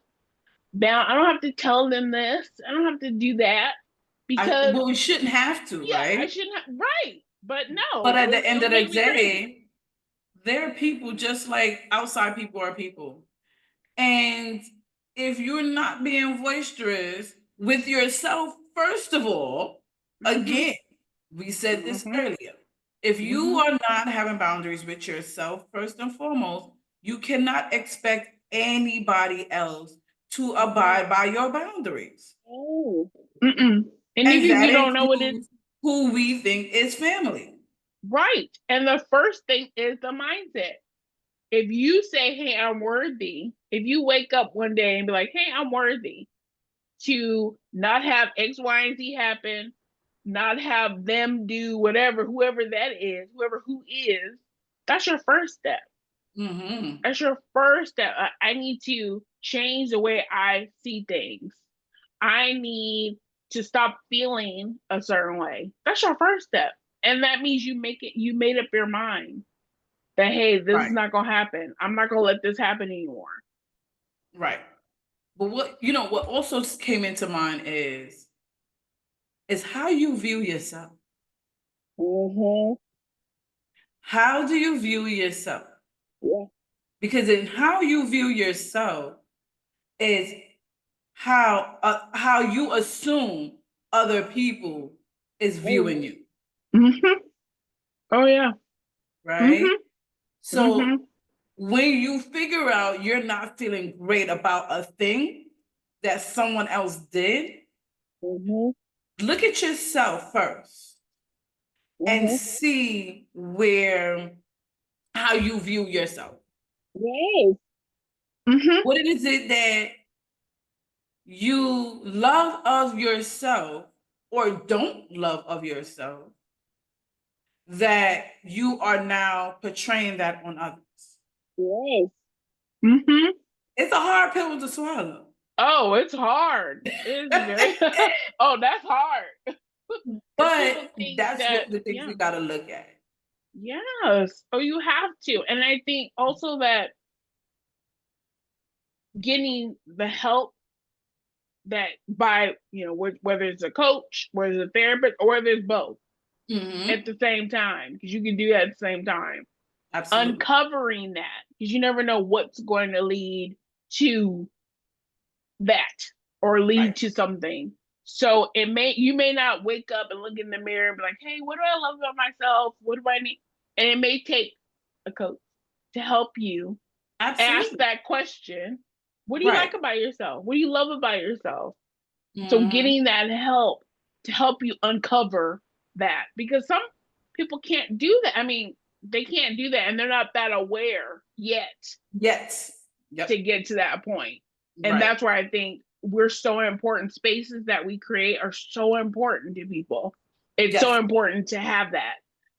[SPEAKER 4] bound. I don't have to tell them this. I don't have to do that because
[SPEAKER 3] well, we shouldn't have to,
[SPEAKER 4] yeah, I
[SPEAKER 3] right?
[SPEAKER 4] shouldn't have, right. But no,
[SPEAKER 3] But at the
[SPEAKER 4] it
[SPEAKER 3] end
[SPEAKER 4] would
[SPEAKER 3] of the
[SPEAKER 4] make me crazy.
[SPEAKER 3] day, there are people just like outside people are people. And if you're not being boisterous with yourself, first of all,
[SPEAKER 4] Mm-hmm.
[SPEAKER 3] again, we said this
[SPEAKER 4] Mm-hmm.
[SPEAKER 3] earlier. If you
[SPEAKER 4] Mm-hmm.
[SPEAKER 3] are not having boundaries with yourself, first and foremost, you cannot expect anybody else to abide by your boundaries.
[SPEAKER 4] Oh. Mm-mm. And
[SPEAKER 3] And
[SPEAKER 4] even if
[SPEAKER 3] that
[SPEAKER 4] you don't know what it
[SPEAKER 3] includes who we think is family.
[SPEAKER 4] right. And the first thing is the mindset. If you say, hey, I'm worthy, if you wake up one day and be like, hey, I'm worthy to not have X, Y, and Z happen, not have them do whatever, whoever that is, whoever who is, that's your first step.
[SPEAKER 3] Mm-hmm.
[SPEAKER 4] That's your first step. I need to change the way I see things. I need to stop feeling a certain way. That's your first step. And that means you made up your mind that, hey, this is
[SPEAKER 3] Right.
[SPEAKER 4] not going to happen. I'm not going to let this happen anymore.
[SPEAKER 3] Right. But what also came into mind is how you view yourself.
[SPEAKER 4] Mm-hmm.
[SPEAKER 3] How do you view yourself?
[SPEAKER 4] Yeah.
[SPEAKER 3] Because in how you view yourself is how you assume other people is viewing you,
[SPEAKER 4] Mm-hmm. Oh, yeah.
[SPEAKER 3] right?
[SPEAKER 4] Mm-hmm. Mm-hmm.
[SPEAKER 3] So when you figure out you're not feeling great about a thing that someone else did,
[SPEAKER 4] Mm-hmm.
[SPEAKER 3] look at yourself first and
[SPEAKER 4] Mm-hmm.
[SPEAKER 3] see where how you view yourself.
[SPEAKER 4] Yes. Mm-hmm.
[SPEAKER 3] What is it that you love of yourself or don't love of yourself that you are now portraying that on others?
[SPEAKER 4] Yes. Mm-hmm.
[SPEAKER 3] It's a hard pill to swallow.
[SPEAKER 4] Oh, it's hard. It's very oh, that's hard. Because people
[SPEAKER 3] But
[SPEAKER 4] think
[SPEAKER 3] that's
[SPEAKER 4] that,
[SPEAKER 3] what the things
[SPEAKER 4] yeah.
[SPEAKER 3] we got to look at.
[SPEAKER 4] Yes. Oh, you have to. And I think also that getting the help that by, whether it's a coach, whether it's a therapist, or whether it's both
[SPEAKER 3] Mm-hmm.
[SPEAKER 4] at the same time, because you can do that at the same time.
[SPEAKER 3] Absolutely.
[SPEAKER 4] Uncovering that, because you never know what's going to lead to that or lead
[SPEAKER 3] Right.
[SPEAKER 4] to something. So you may not wake up and look in the mirror and be like, hey, what do I love about myself? What do I need? And it may take a coach to help you ask
[SPEAKER 3] Absolutely.
[SPEAKER 4] that question. What do you
[SPEAKER 3] Right.
[SPEAKER 4] like about yourself? What do you love about yourself? So
[SPEAKER 3] Mm-hmm.
[SPEAKER 4] getting that help to help you uncover that, because some people can't do that. I mean, they can't do that and they're not that aware yet
[SPEAKER 3] Yes. Yep.
[SPEAKER 4] to get to that point. And
[SPEAKER 3] Right.
[SPEAKER 4] that's why I think we're so important. Spaces that we create are so important to people. It's so
[SPEAKER 3] Yes.
[SPEAKER 4] important to have that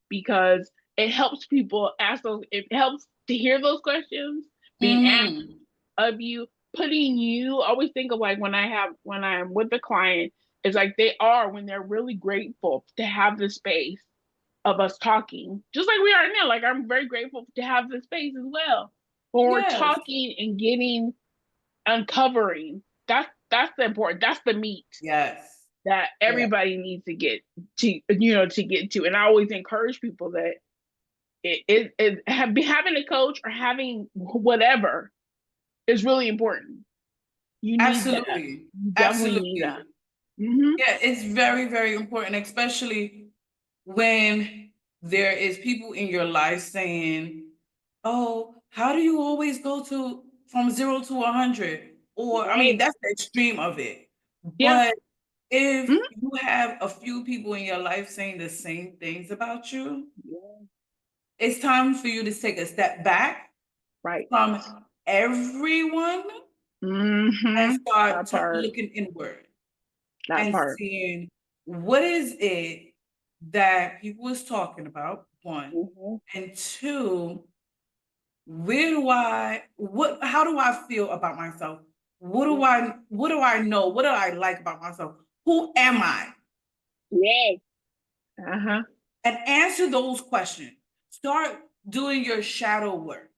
[SPEAKER 4] because it helps people ask those, it helps to hear those questions being asked
[SPEAKER 3] Mm-hmm.
[SPEAKER 4] of you, putting you, always think of like when I'm with the client, it's like when they're really grateful to have the space of us talking, just like we are now. Like I'm very grateful to have this space as well. When we're
[SPEAKER 3] Yes.
[SPEAKER 4] talking and uncovering, that's the important, that's the meat
[SPEAKER 3] Yes.
[SPEAKER 4] that
[SPEAKER 3] Yeah.
[SPEAKER 4] everybody needs to get to get to. And I always encourage people that having a coach or having whatever is really important. You need that.
[SPEAKER 3] Absolutely.
[SPEAKER 4] You definitely need that.
[SPEAKER 3] Absolutely.
[SPEAKER 4] Mm-hmm.
[SPEAKER 3] Yeah, it's very, very important, especially when there is people in your life saying, "Oh, how do you always go to from 0 to 100?" Or, I mean,
[SPEAKER 4] Right.
[SPEAKER 3] that's the extreme of it.
[SPEAKER 4] Yeah.
[SPEAKER 3] But if
[SPEAKER 4] Mm-hmm.
[SPEAKER 3] you have a few people in your life saying the same things about you,
[SPEAKER 4] Yeah.
[SPEAKER 3] it's time for you to take a step back
[SPEAKER 4] Right.
[SPEAKER 3] from everyone and
[SPEAKER 4] Mm-hmm.
[SPEAKER 3] start
[SPEAKER 4] That part.
[SPEAKER 3] looking inward
[SPEAKER 4] That
[SPEAKER 3] and
[SPEAKER 4] part.
[SPEAKER 3] seeing what is it that people is talking about, one,
[SPEAKER 4] Mm-hmm.
[SPEAKER 3] and two, where do I what how do I feel about myself? What do I know? What do I like about myself? Who am I?
[SPEAKER 4] Yes. Uh-huh.
[SPEAKER 3] And answer those questions. Start doing your shadow work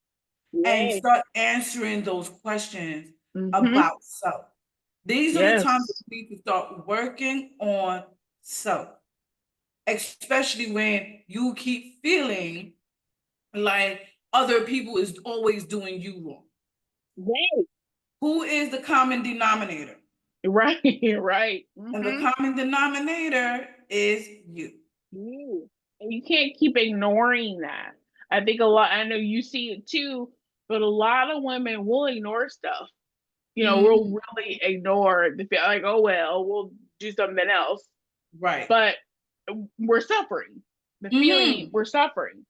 [SPEAKER 3] and
[SPEAKER 4] Yes.
[SPEAKER 3] start answering those questions
[SPEAKER 4] Mm-hmm.
[SPEAKER 3] about self. These are the times that
[SPEAKER 4] Yes.
[SPEAKER 3] we need to start working on So, especially when you keep feeling like other people is always doing you wrong.
[SPEAKER 4] Right.
[SPEAKER 3] Who is the common denominator?
[SPEAKER 4] Right. Right.
[SPEAKER 3] And the common denominator is you.
[SPEAKER 4] You. And you can't keep ignoring that. I think a lot, I know you see it too, but a lot of women will ignore stuff. We'll really ignore the feel like, oh, well, we'll do something else.
[SPEAKER 3] Right.
[SPEAKER 4] But we're suffering. The feeling, we're suffering.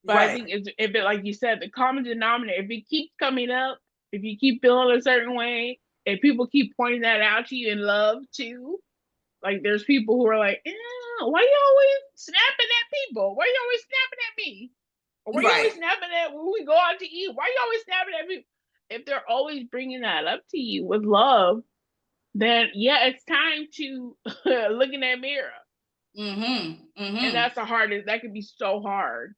[SPEAKER 4] But I think if it, like you said, the common denominator, if it keeps coming up, if you keep feeling a certain way, if people keep pointing that out to you in love too, like there's people who are like, why you always snapping at people? Why you always snapping at me? Or why you always snapping at when we go out to eat? Why you always snapping at me? If they're always bringing that up to you with love, then yeah, it's time to look in that mirror. And that's the hardest. That could be so hard.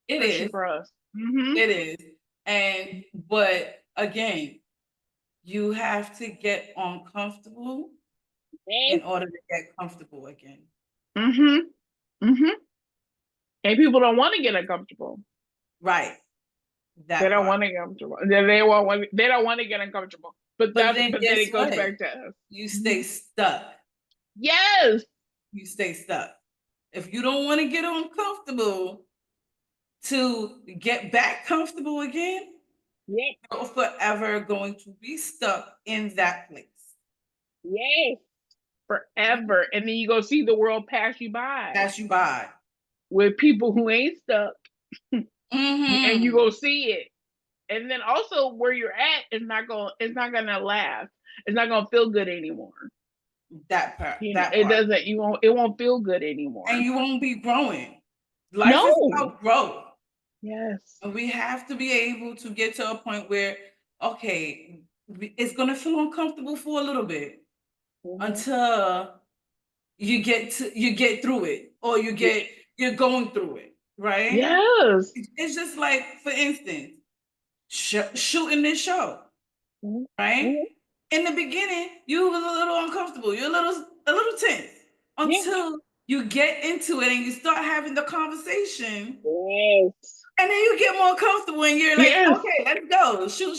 [SPEAKER 3] It is
[SPEAKER 4] for us.
[SPEAKER 3] It is. But again, you have to get uncomfortable in order to get comfortable again.
[SPEAKER 4] And people don't want to get uncomfortable.
[SPEAKER 3] Right.
[SPEAKER 4] They don't want to get uncomfortable. They don't want to get uncomfortable. But then it goes back to us.
[SPEAKER 3] You stay stuck.
[SPEAKER 4] Yes.
[SPEAKER 3] You stay stuck. If you don't want to get uncomfortable to get back comfortable again, you're forever going to be stuck in that place.
[SPEAKER 4] Yes. Forever. And then you go see the world pass you by. With people who ain't stuck. And you go see it. And then also where you're at is not gonna last. It's not gonna feel good anymore.
[SPEAKER 3] That part.
[SPEAKER 4] It won't feel good anymore.
[SPEAKER 3] And you won't be growing. Life is about growth.
[SPEAKER 4] Yes.
[SPEAKER 3] And we have to be able to get to a point where, okay, it's gonna feel uncomfortable for a little bit until you get through it, or you're going through it, right?
[SPEAKER 4] Yes.
[SPEAKER 3] It's just like, for instance, shooting this show, right? In the beginning, you was a little uncomfortable. You're a little tense until you get into it and you start having the conversation.
[SPEAKER 4] Yes.
[SPEAKER 3] And then you get more comfortable and you're like, okay, let's go. Shoot.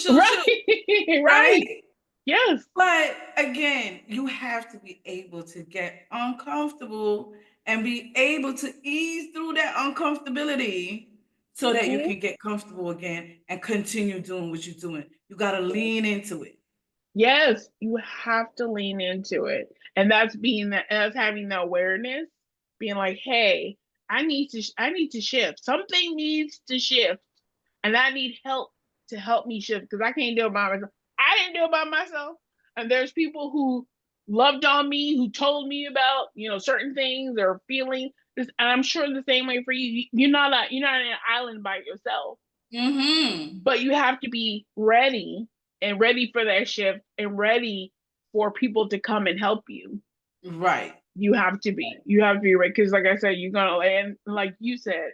[SPEAKER 4] Right. Yes.
[SPEAKER 3] But again, you have to be able to get uncomfortable and be able to ease through that uncomfortability so that you can get comfortable again and continue doing what you're doing. You got to lean into it.
[SPEAKER 4] Yes, you have to lean into it. And that's having the awareness, being like, hey, I need to shift. Something needs to shift. And I need help to help me shift, because I can't do it by myself. I didn't do it by myself. And there's people who loved on me, who told me about, certain things or feelings. And I'm sure the same way for you. You're not an island by yourself. But you have to be ready for that shift, and ready for people to come and help you.
[SPEAKER 3] Right.
[SPEAKER 4] You have to be ready, because like I said, you're gonna land, like you said,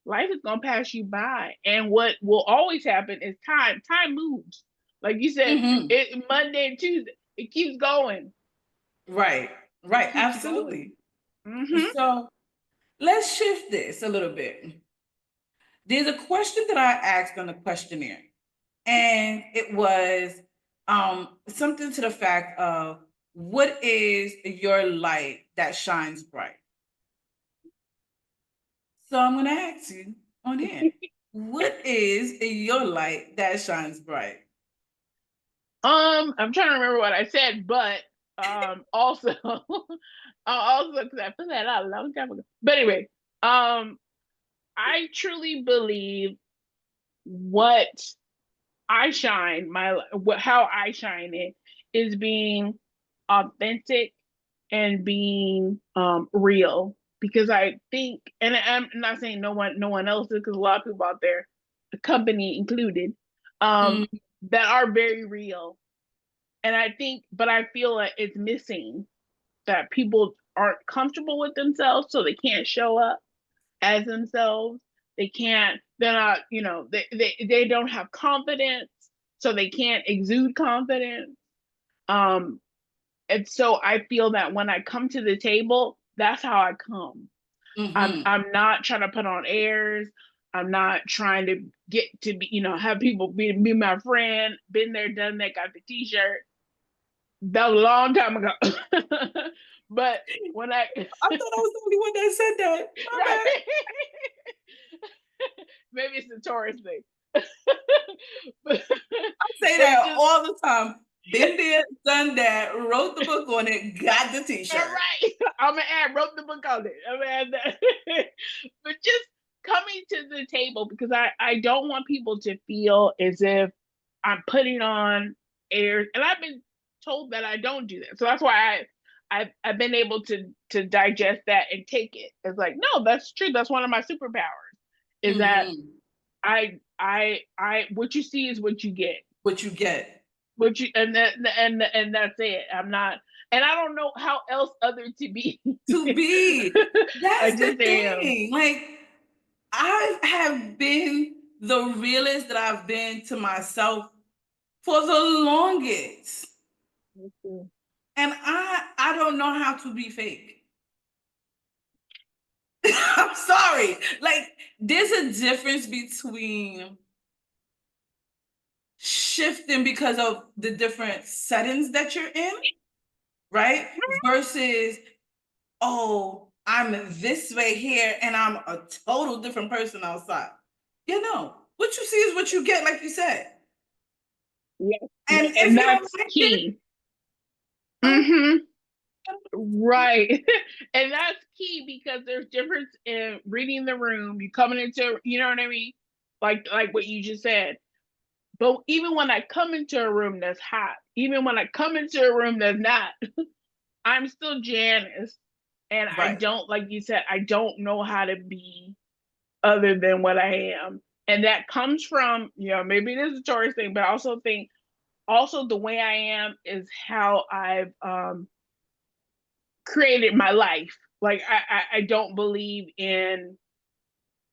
[SPEAKER 4] life is gonna pass you by. And what will always happen is time moves. Like you said, it Monday and Tuesday, it keeps going.
[SPEAKER 3] Right. Absolutely. So let's shift this a little bit. There's a question that I asked on the questionnaire, and it was something to the fact of, what is your light that shines bright? So I'm going to ask you on here, what is your light that shines bright?
[SPEAKER 4] I'm trying to remember what I said, but also because I put that out a long time ago. But anyway, I truly believe what I shine, how I shine it, is being authentic and being real. Because I think, and I'm not saying no one else is, because a lot of people out there, the company included, that are very real. And I feel like it's missing, that people aren't comfortable with themselves, so they can't show up as themselves. They're not, they don't have confidence, so they can't exude confidence. And so I feel that when I come to the table, that's how I come. I'm not trying to put on airs. I'm not trying to get to be, have people be my friend. Been there, done that, got the t-shirt. That was a long time ago. But when
[SPEAKER 3] I thought I was the only one that said that. My bad.
[SPEAKER 4] Maybe it's the Taurus thing.
[SPEAKER 3] I say that all the time. Been there, done that, wrote the book on it, got the t-shirt.
[SPEAKER 4] All right. I'm gonna add, wrote the book on it. I'm gonna add that. But just coming to the table, because I don't want people to feel as if I'm putting on airs, and I've been told that I don't do that. So that's why I've been able to digest that and take it. It's like, no, that's true. That's one of my superpowers. Is that I what you see is what you get.
[SPEAKER 3] What you get.
[SPEAKER 4] And that's it. I'm not, and I don't know how else other to be.
[SPEAKER 3] That's the thing. Like, I have been the realest that I've been to myself for the longest. And I don't know how to be fake. I'm sorry. Like, there's a difference between shifting because of the different settings that you're in, right? Versus, oh, I'm this way here and I'm a total different person outside. What you see is what you get, like you said.
[SPEAKER 4] Yeah.
[SPEAKER 3] And
[SPEAKER 4] that's key. Right. And that's key, because there's difference in reading the room. You coming into, you know what I mean? Like what you just said. But even when I come into a room that's hot, even when I come into a room that's not, I'm still Janis. And I don't, like you said, I don't know how to be other than what I am. And that comes from, maybe it is a Taurus thing, but I also think the way I am is how I've created my life. Like, I don't believe in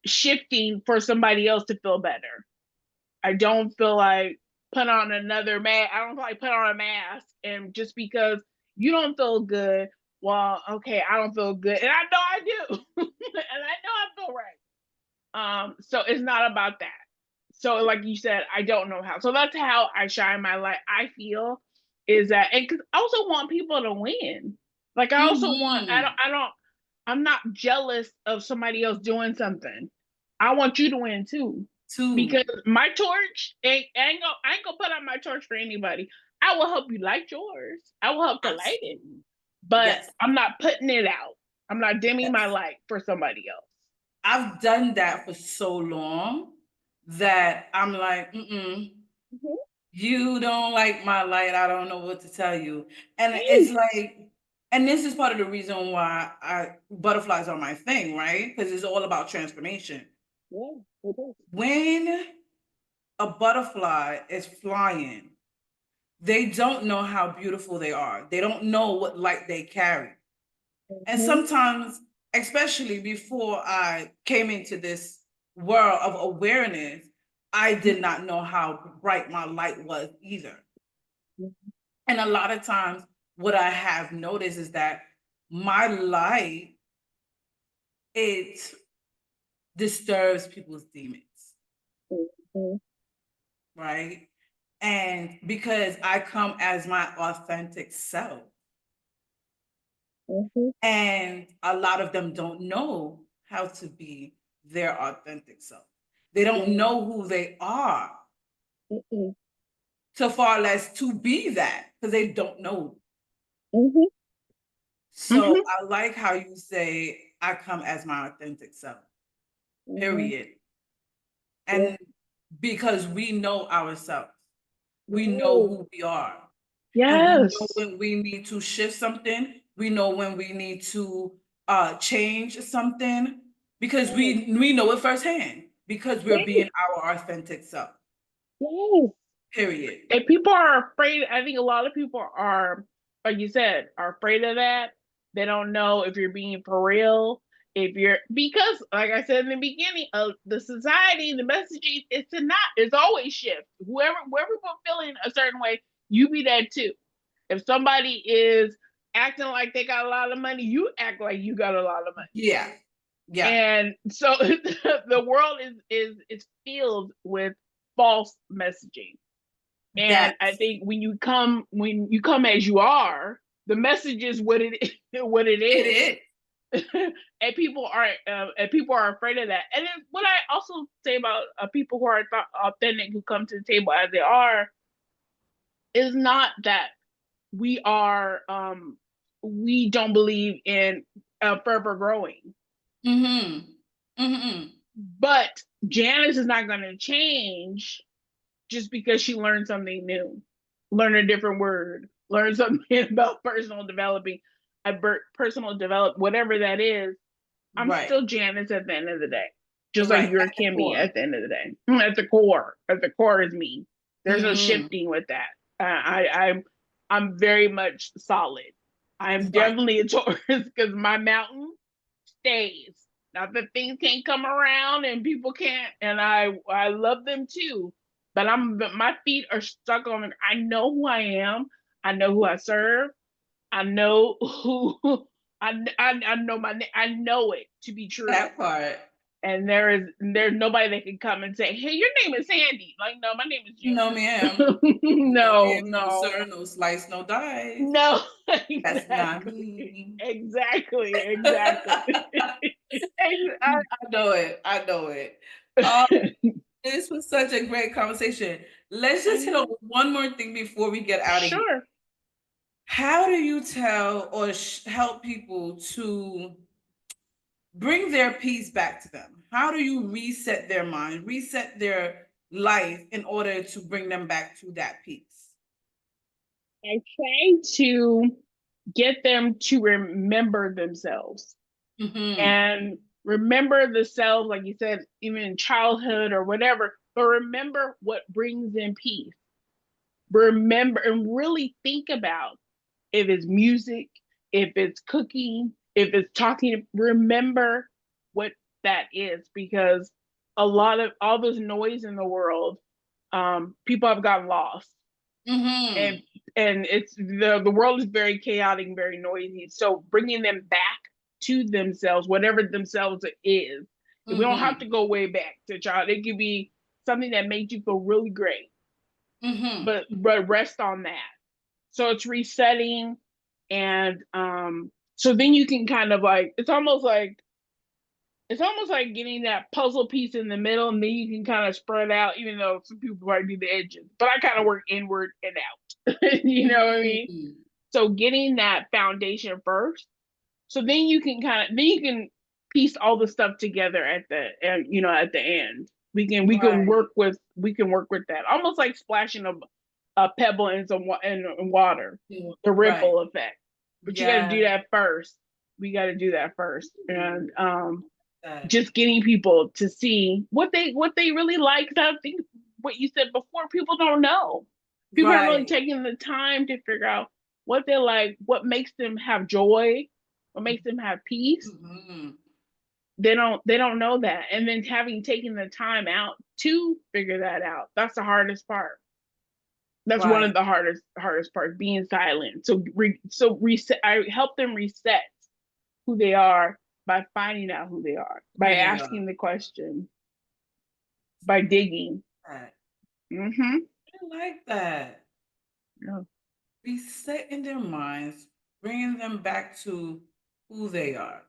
[SPEAKER 4] shifting for somebody else to feel better. I don't feel like put on another mask. I don't feel like put on a mask, and just because you don't feel good, well, okay, I don't feel good, and I know I do, and I know I feel right. So it's not about that. So, like you said, I don't know how. So that's how I shine my light. I feel is that, and because I also want people to win. Like, I also want. I'm not jealous of somebody else doing something. I want you to win too. Because my torch I ain't gonna put out my torch for anybody. I will help you light yours. I will help to light it, but I'm not putting it out. I'm not dimming my light for somebody else.
[SPEAKER 3] I've done that for so long that I'm like, you don't like my light. I don't know what to tell you. And it's like, and this is part of the reason why butterflies are my thing, right? Because it's all about transformation.
[SPEAKER 4] Yeah, it is.
[SPEAKER 3] When a butterfly is flying, they don't know how beautiful they are. They don't know what light they carry. And sometimes, especially before I came into this world of awareness, I did not know how bright my light was either. And a lot of times, what I have noticed is that my light, it disturbs people's demons. Right? And because I come as my authentic self, and a lot of them don't know how to be their authentic self. They don't know who they are. So far less to be that, because they don't know. So I like how you say, I come as my authentic self, period. And because we know ourselves, we know who we are.
[SPEAKER 4] Yes.
[SPEAKER 3] And we know when we need to shift something. We know when we need to change something, because we know it firsthand, because we're being our authentic self. Period.
[SPEAKER 4] And people are afraid. I think a lot of people are, like you said, are afraid of that. They don't know if you're being for real. Because, like I said in the beginning, of the society, the messaging, it's always shift. Whoever we're feeling a certain way, you be that too. If somebody is acting like they got a lot of money, you act like you got a lot of money.
[SPEAKER 3] Yeah. Yeah.
[SPEAKER 4] And so the world is filled with false messaging. And I think when you come as you are, the message is what it is.
[SPEAKER 3] It is.
[SPEAKER 4] And people are afraid of that. And then what I also say about people who are authentic, who come to the table as they are, is not that we don't believe in forever growing.
[SPEAKER 3] Mm-hmm. Mm-hmm.
[SPEAKER 4] But Janice is not going to change just because she learned something new, learn a different word, learn something about personal development, whatever that is. I'm still Janice at the end of the day, just like you're Kimmy at the end of the day. At the core is me. There's no shifting with that. I'm very much solid. I'm definitely a Taurus because my mountain stays. Not that things can't come around and people can't, and I love them too. But my feet are stuck on. I know who I am. I know who I serve. I know who. I know I know it to be true.
[SPEAKER 3] That part.
[SPEAKER 4] And there's nobody that can come and say, "Hey, your name is Sandy." Like, no, my name is Janice.
[SPEAKER 3] No, ma'am.
[SPEAKER 4] No,
[SPEAKER 3] no, sir. No slice, no dice.
[SPEAKER 4] No,
[SPEAKER 3] that's not me.
[SPEAKER 4] Exactly.
[SPEAKER 3] I know it. I know it. This was such a great conversation. Let's just hit on one more thing before we get out of here.
[SPEAKER 4] Sure.
[SPEAKER 3] How do you tell or help people to bring their peace back to them? How do you reset their mind, reset their life in order to bring them back to that peace?
[SPEAKER 4] I try to get them to remember themselves and remember the self, like you said, even in childhood or whatever, but remember what brings them peace. Remember and really think about if it's music, if it's cooking, if it's talking, remember what that is, because a lot of all this noise in the world, people have gotten lost. And it's the world is very chaotic, very noisy. So bringing them back to themselves, whatever themselves is, we don't have to go way back to child. It could be something that made you feel really great, but rest on that. So it's resetting, and so then you can kind of like it's almost like getting that puzzle piece in the middle, and then you can kind of spread out, even though some people might be the edges. But I kind of work inward and out. You know what I mean? So getting that foundation first, so then you can piece all the stuff together at the end. We can work with that, almost like splashing a pebble in some in water, the ripple effect. But you got to do that first. We got to do that first, and just getting people to see what they really like. I think what you said before, people don't know. People are really taking the time to figure out what they like, what makes them have joy, what makes them have peace. They don't know that, and then taken the time out to figure that out. That's the hardest part. That's one of the hardest parts, being silent. So reset. I help them reset who they are by finding out who they are, by asking the question, by digging.
[SPEAKER 3] I like that.
[SPEAKER 4] Yeah.
[SPEAKER 3] Resetting their minds, bringing them back to who they are.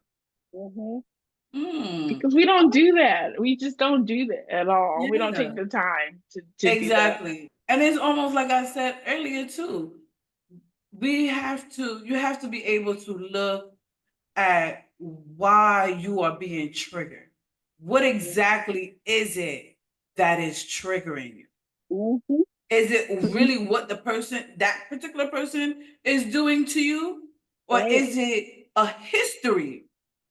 [SPEAKER 4] Because we don't do that. We just don't do that at all.
[SPEAKER 3] Yeah.
[SPEAKER 4] We don't take the time to
[SPEAKER 3] exactly.
[SPEAKER 4] Do that.
[SPEAKER 3] And it's almost like I said earlier too. You have to be able to look at why you are being triggered. What exactly is it that is triggering you? Is it really what that particular person is doing to you? Or is it a history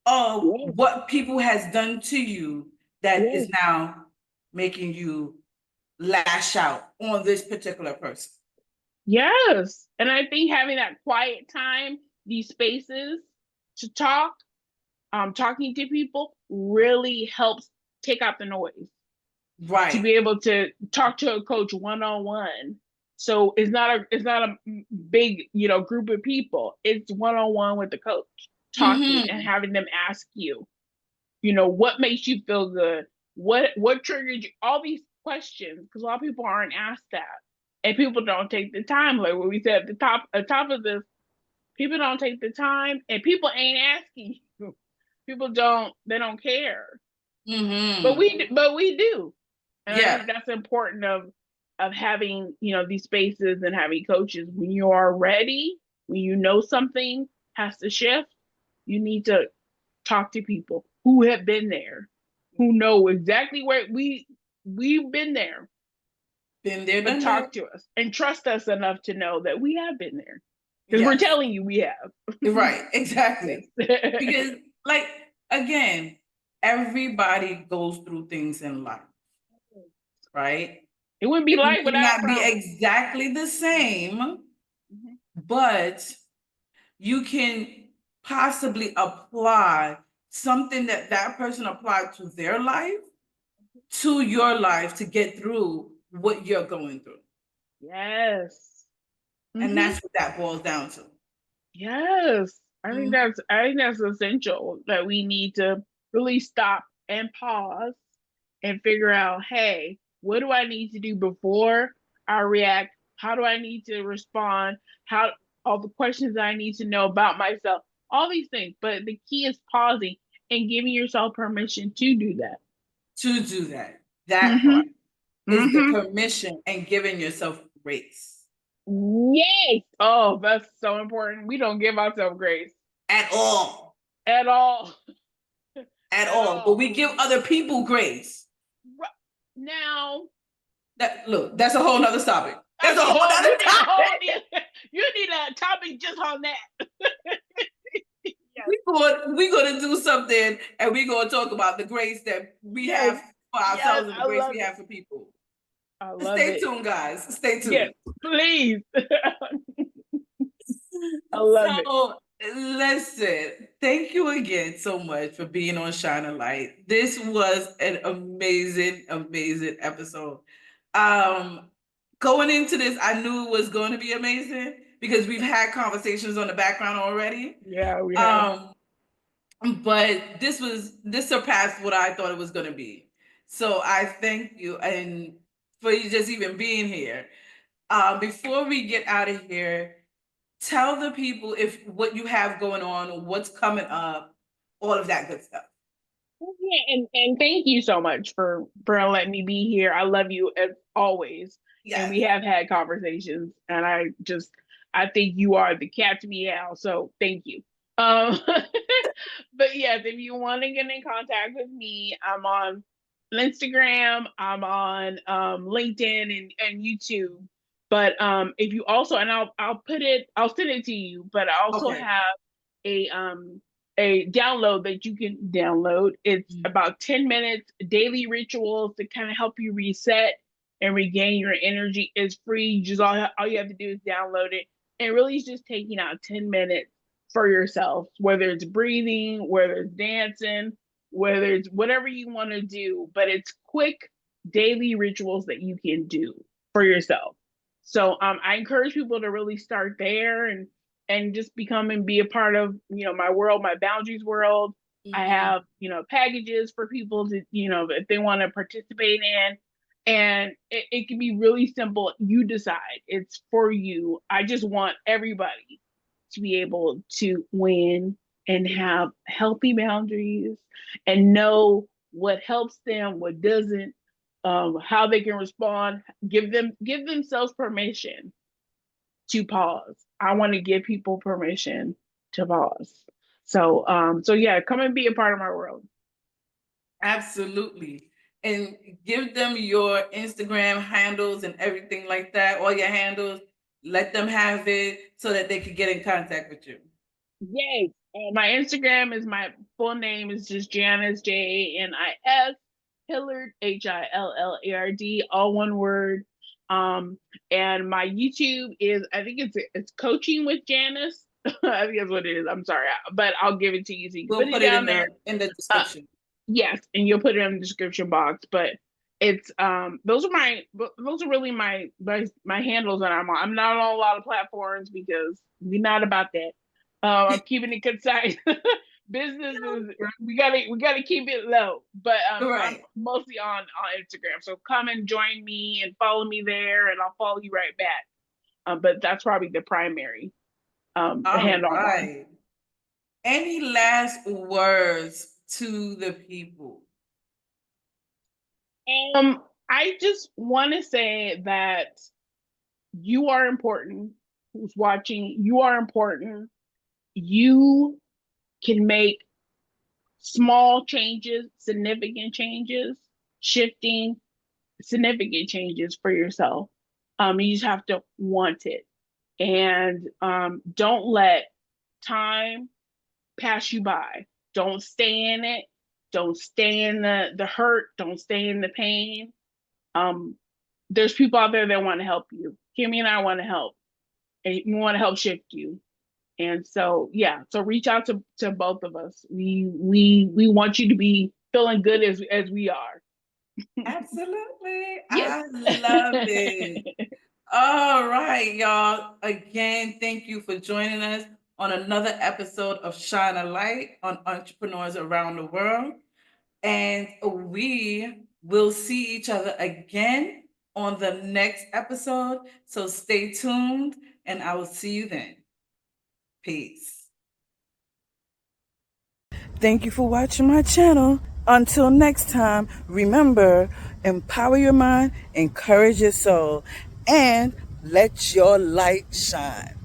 [SPEAKER 3] of what people has done to you that is now making you lash out on this particular person?
[SPEAKER 4] Yes. And I think having that quiet time, these spaces to talk, talking to people really helps take out the noise. To be able to talk to a coach one-on-one So it's not a big, group of people. It's one-on-one with the coach, talking and
[SPEAKER 3] Mm-hmm.
[SPEAKER 4] having them ask you, what makes you feel good? What triggered you? All these questions, because a lot of people aren't asked that. And people don't take the time, like what we said at the top of this, people don't take the time and people ain't asking you. People don't care. But
[SPEAKER 3] Mm-hmm.
[SPEAKER 4] we do. And I
[SPEAKER 3] Yeah.
[SPEAKER 4] think that's important of having, these spaces and having coaches. When you are ready, when you know something has to shift, you need to talk to people who have been there, who know exactly where we've been there,
[SPEAKER 3] Been there,
[SPEAKER 4] but
[SPEAKER 3] done that.
[SPEAKER 4] talk to us and trust us enough to know that we have been there. Because we're
[SPEAKER 3] Yes.
[SPEAKER 4] telling you we have.
[SPEAKER 3] Right. Exactly.
[SPEAKER 4] Yes.
[SPEAKER 3] Because, like, again, everybody goes through things in life, right?
[SPEAKER 4] It wouldn't be
[SPEAKER 3] It
[SPEAKER 4] life
[SPEAKER 3] may
[SPEAKER 4] without
[SPEAKER 3] not be
[SPEAKER 4] problems.
[SPEAKER 3] exactly the same,
[SPEAKER 4] Mhm.
[SPEAKER 3] but you can possibly apply something that that person applied to their life to your life to get through what you're going through.
[SPEAKER 4] Yes.
[SPEAKER 3] And
[SPEAKER 4] Hmm.
[SPEAKER 3] that's what that boils down to.
[SPEAKER 4] Yes. I think
[SPEAKER 3] Mhm.
[SPEAKER 4] that's essential, that we need to really stop and pause and figure out, hey, what do I need to do before I react? How do I need to respond? How all the questions I need to know about myself, all these things. But the key is pausing and giving yourself permission to do that.
[SPEAKER 3] To do that. That
[SPEAKER 4] Mm-hmm.
[SPEAKER 3] part is the
[SPEAKER 4] Mm-hmm.
[SPEAKER 3] permission and giving yourself grace
[SPEAKER 4] Yes. Oh, that's so important. We don't give ourselves grace
[SPEAKER 3] at all.
[SPEAKER 4] at all.
[SPEAKER 3] At
[SPEAKER 4] At
[SPEAKER 3] all. But
[SPEAKER 4] all.
[SPEAKER 3] we give other people grace.
[SPEAKER 4] Now,
[SPEAKER 3] That look, that's a whole nother topic. That's
[SPEAKER 4] that's
[SPEAKER 3] a
[SPEAKER 4] a
[SPEAKER 3] whole
[SPEAKER 4] whole. You
[SPEAKER 3] nother
[SPEAKER 4] need a whole.
[SPEAKER 3] topic.
[SPEAKER 4] You need a topic just on that. Yes.
[SPEAKER 3] We're gonna do something and we're gonna talk about the grace that we
[SPEAKER 4] Yes.
[SPEAKER 3] have for
[SPEAKER 4] Yes.
[SPEAKER 3] ourselves and the
[SPEAKER 4] I
[SPEAKER 3] grace
[SPEAKER 4] love
[SPEAKER 3] we
[SPEAKER 4] it.
[SPEAKER 3] have for people.
[SPEAKER 4] I love
[SPEAKER 3] Stay
[SPEAKER 4] it.
[SPEAKER 3] tuned, guys. Stay
[SPEAKER 4] Yes.
[SPEAKER 3] tuned.
[SPEAKER 4] Please. I love it.
[SPEAKER 3] So listen, thank you again so much for being on Shine a Light. This was an amazing, amazing episode. Um, Going into this, I knew it was going to be amazing because we've had conversations on the background already.
[SPEAKER 4] Yeah, we have.
[SPEAKER 3] Um, but this surpassed what I thought it was going to be. So I thank you and for you just even being here. Before we get out of here, tell the people if what you have going on, what's coming up, all of that good stuff.
[SPEAKER 4] Yeah, and thank you so much for letting me be here. I love you as always, and
[SPEAKER 3] Yes.
[SPEAKER 4] we have had conversations, and I think you are the cat's meow. So thank you. Um, but yes, if you want to get in contact with me, I'm on Instagram, I'm on LinkedIn and YouTube. But if you also, and I'll send it to you. But I also
[SPEAKER 3] Okay.
[SPEAKER 4] have a download that you can download. It's
[SPEAKER 3] Mhm.
[SPEAKER 4] about 10 minutes, daily rituals to kind of help you reset and regain your energy. It's free. Just all you have to do is download it. And really it's just taking out 10 minutes for yourself, whether it's breathing, whether it's dancing, whether it's whatever you want to do, but it's quick daily rituals that you can do for yourself. So I encourage people to really start there and just become and be a part of my world, my boundaries world. I
[SPEAKER 3] Mhm.
[SPEAKER 4] have packages for people to if they want to participate in, and it can be really simple. You decide, it's for you. I just want everybody to be able to win and have healthy boundaries and know what helps them, what doesn't, how they can respond. Give themselves permission to pause. I want to give people permission to pause. So yeah, come and be a part of my world.
[SPEAKER 3] Absolutely. And give them your Instagram handles and everything like that, all your handles. Let them have it so that they can get in contact with you.
[SPEAKER 4] Yay! My Instagram is my full name is just Janis Janis Hillard Hillard, all one word. Um, and my YouTube is I think it's coaching with Janice. I think that's what it is. I'm sorry, but I'll give it to you so you can
[SPEAKER 3] We'll
[SPEAKER 4] put it
[SPEAKER 3] put it
[SPEAKER 4] down there.
[SPEAKER 3] in the
[SPEAKER 4] Uh,
[SPEAKER 3] description.
[SPEAKER 4] yes, and you'll put it in the description box. But it's those are really my handles that I'm on. I'm not on a lot of platforms because we're not about that. I'm keeping it concise. Business is we gotta keep it low, but I'm
[SPEAKER 3] Right.
[SPEAKER 4] mostly on Instagram. So come and join me and follow me there, and I'll follow you right back. But that's probably the primary
[SPEAKER 3] All
[SPEAKER 4] handle I'm on.
[SPEAKER 3] right. Any last words to the people?
[SPEAKER 4] I just want to say that you are important. Who's watching? You are important. You can make small changes, significant changes, shifting significant changes for yourself. You just have to want it, and don't let time pass you by. Don't stay in it. Don't stay in the hurt. Don't stay in the pain. Um, there's people out there that want to help you. Kimmy and I want to help, and we want to help shift you. And so, yeah, so reach out to both of us. We want you to be feeling good as we are.
[SPEAKER 3] Absolutely.
[SPEAKER 4] Yes.
[SPEAKER 3] I love it. All right, y'all. Again, thank you for joining us on another episode of Shine a Light on Entrepreneurs Around the World. And we will see each other again on the next episode. So stay tuned, and I will see you then. Peace. Thank you for watching my channel. Until next time, remember, empower your mind, encourage your soul, and let your light shine.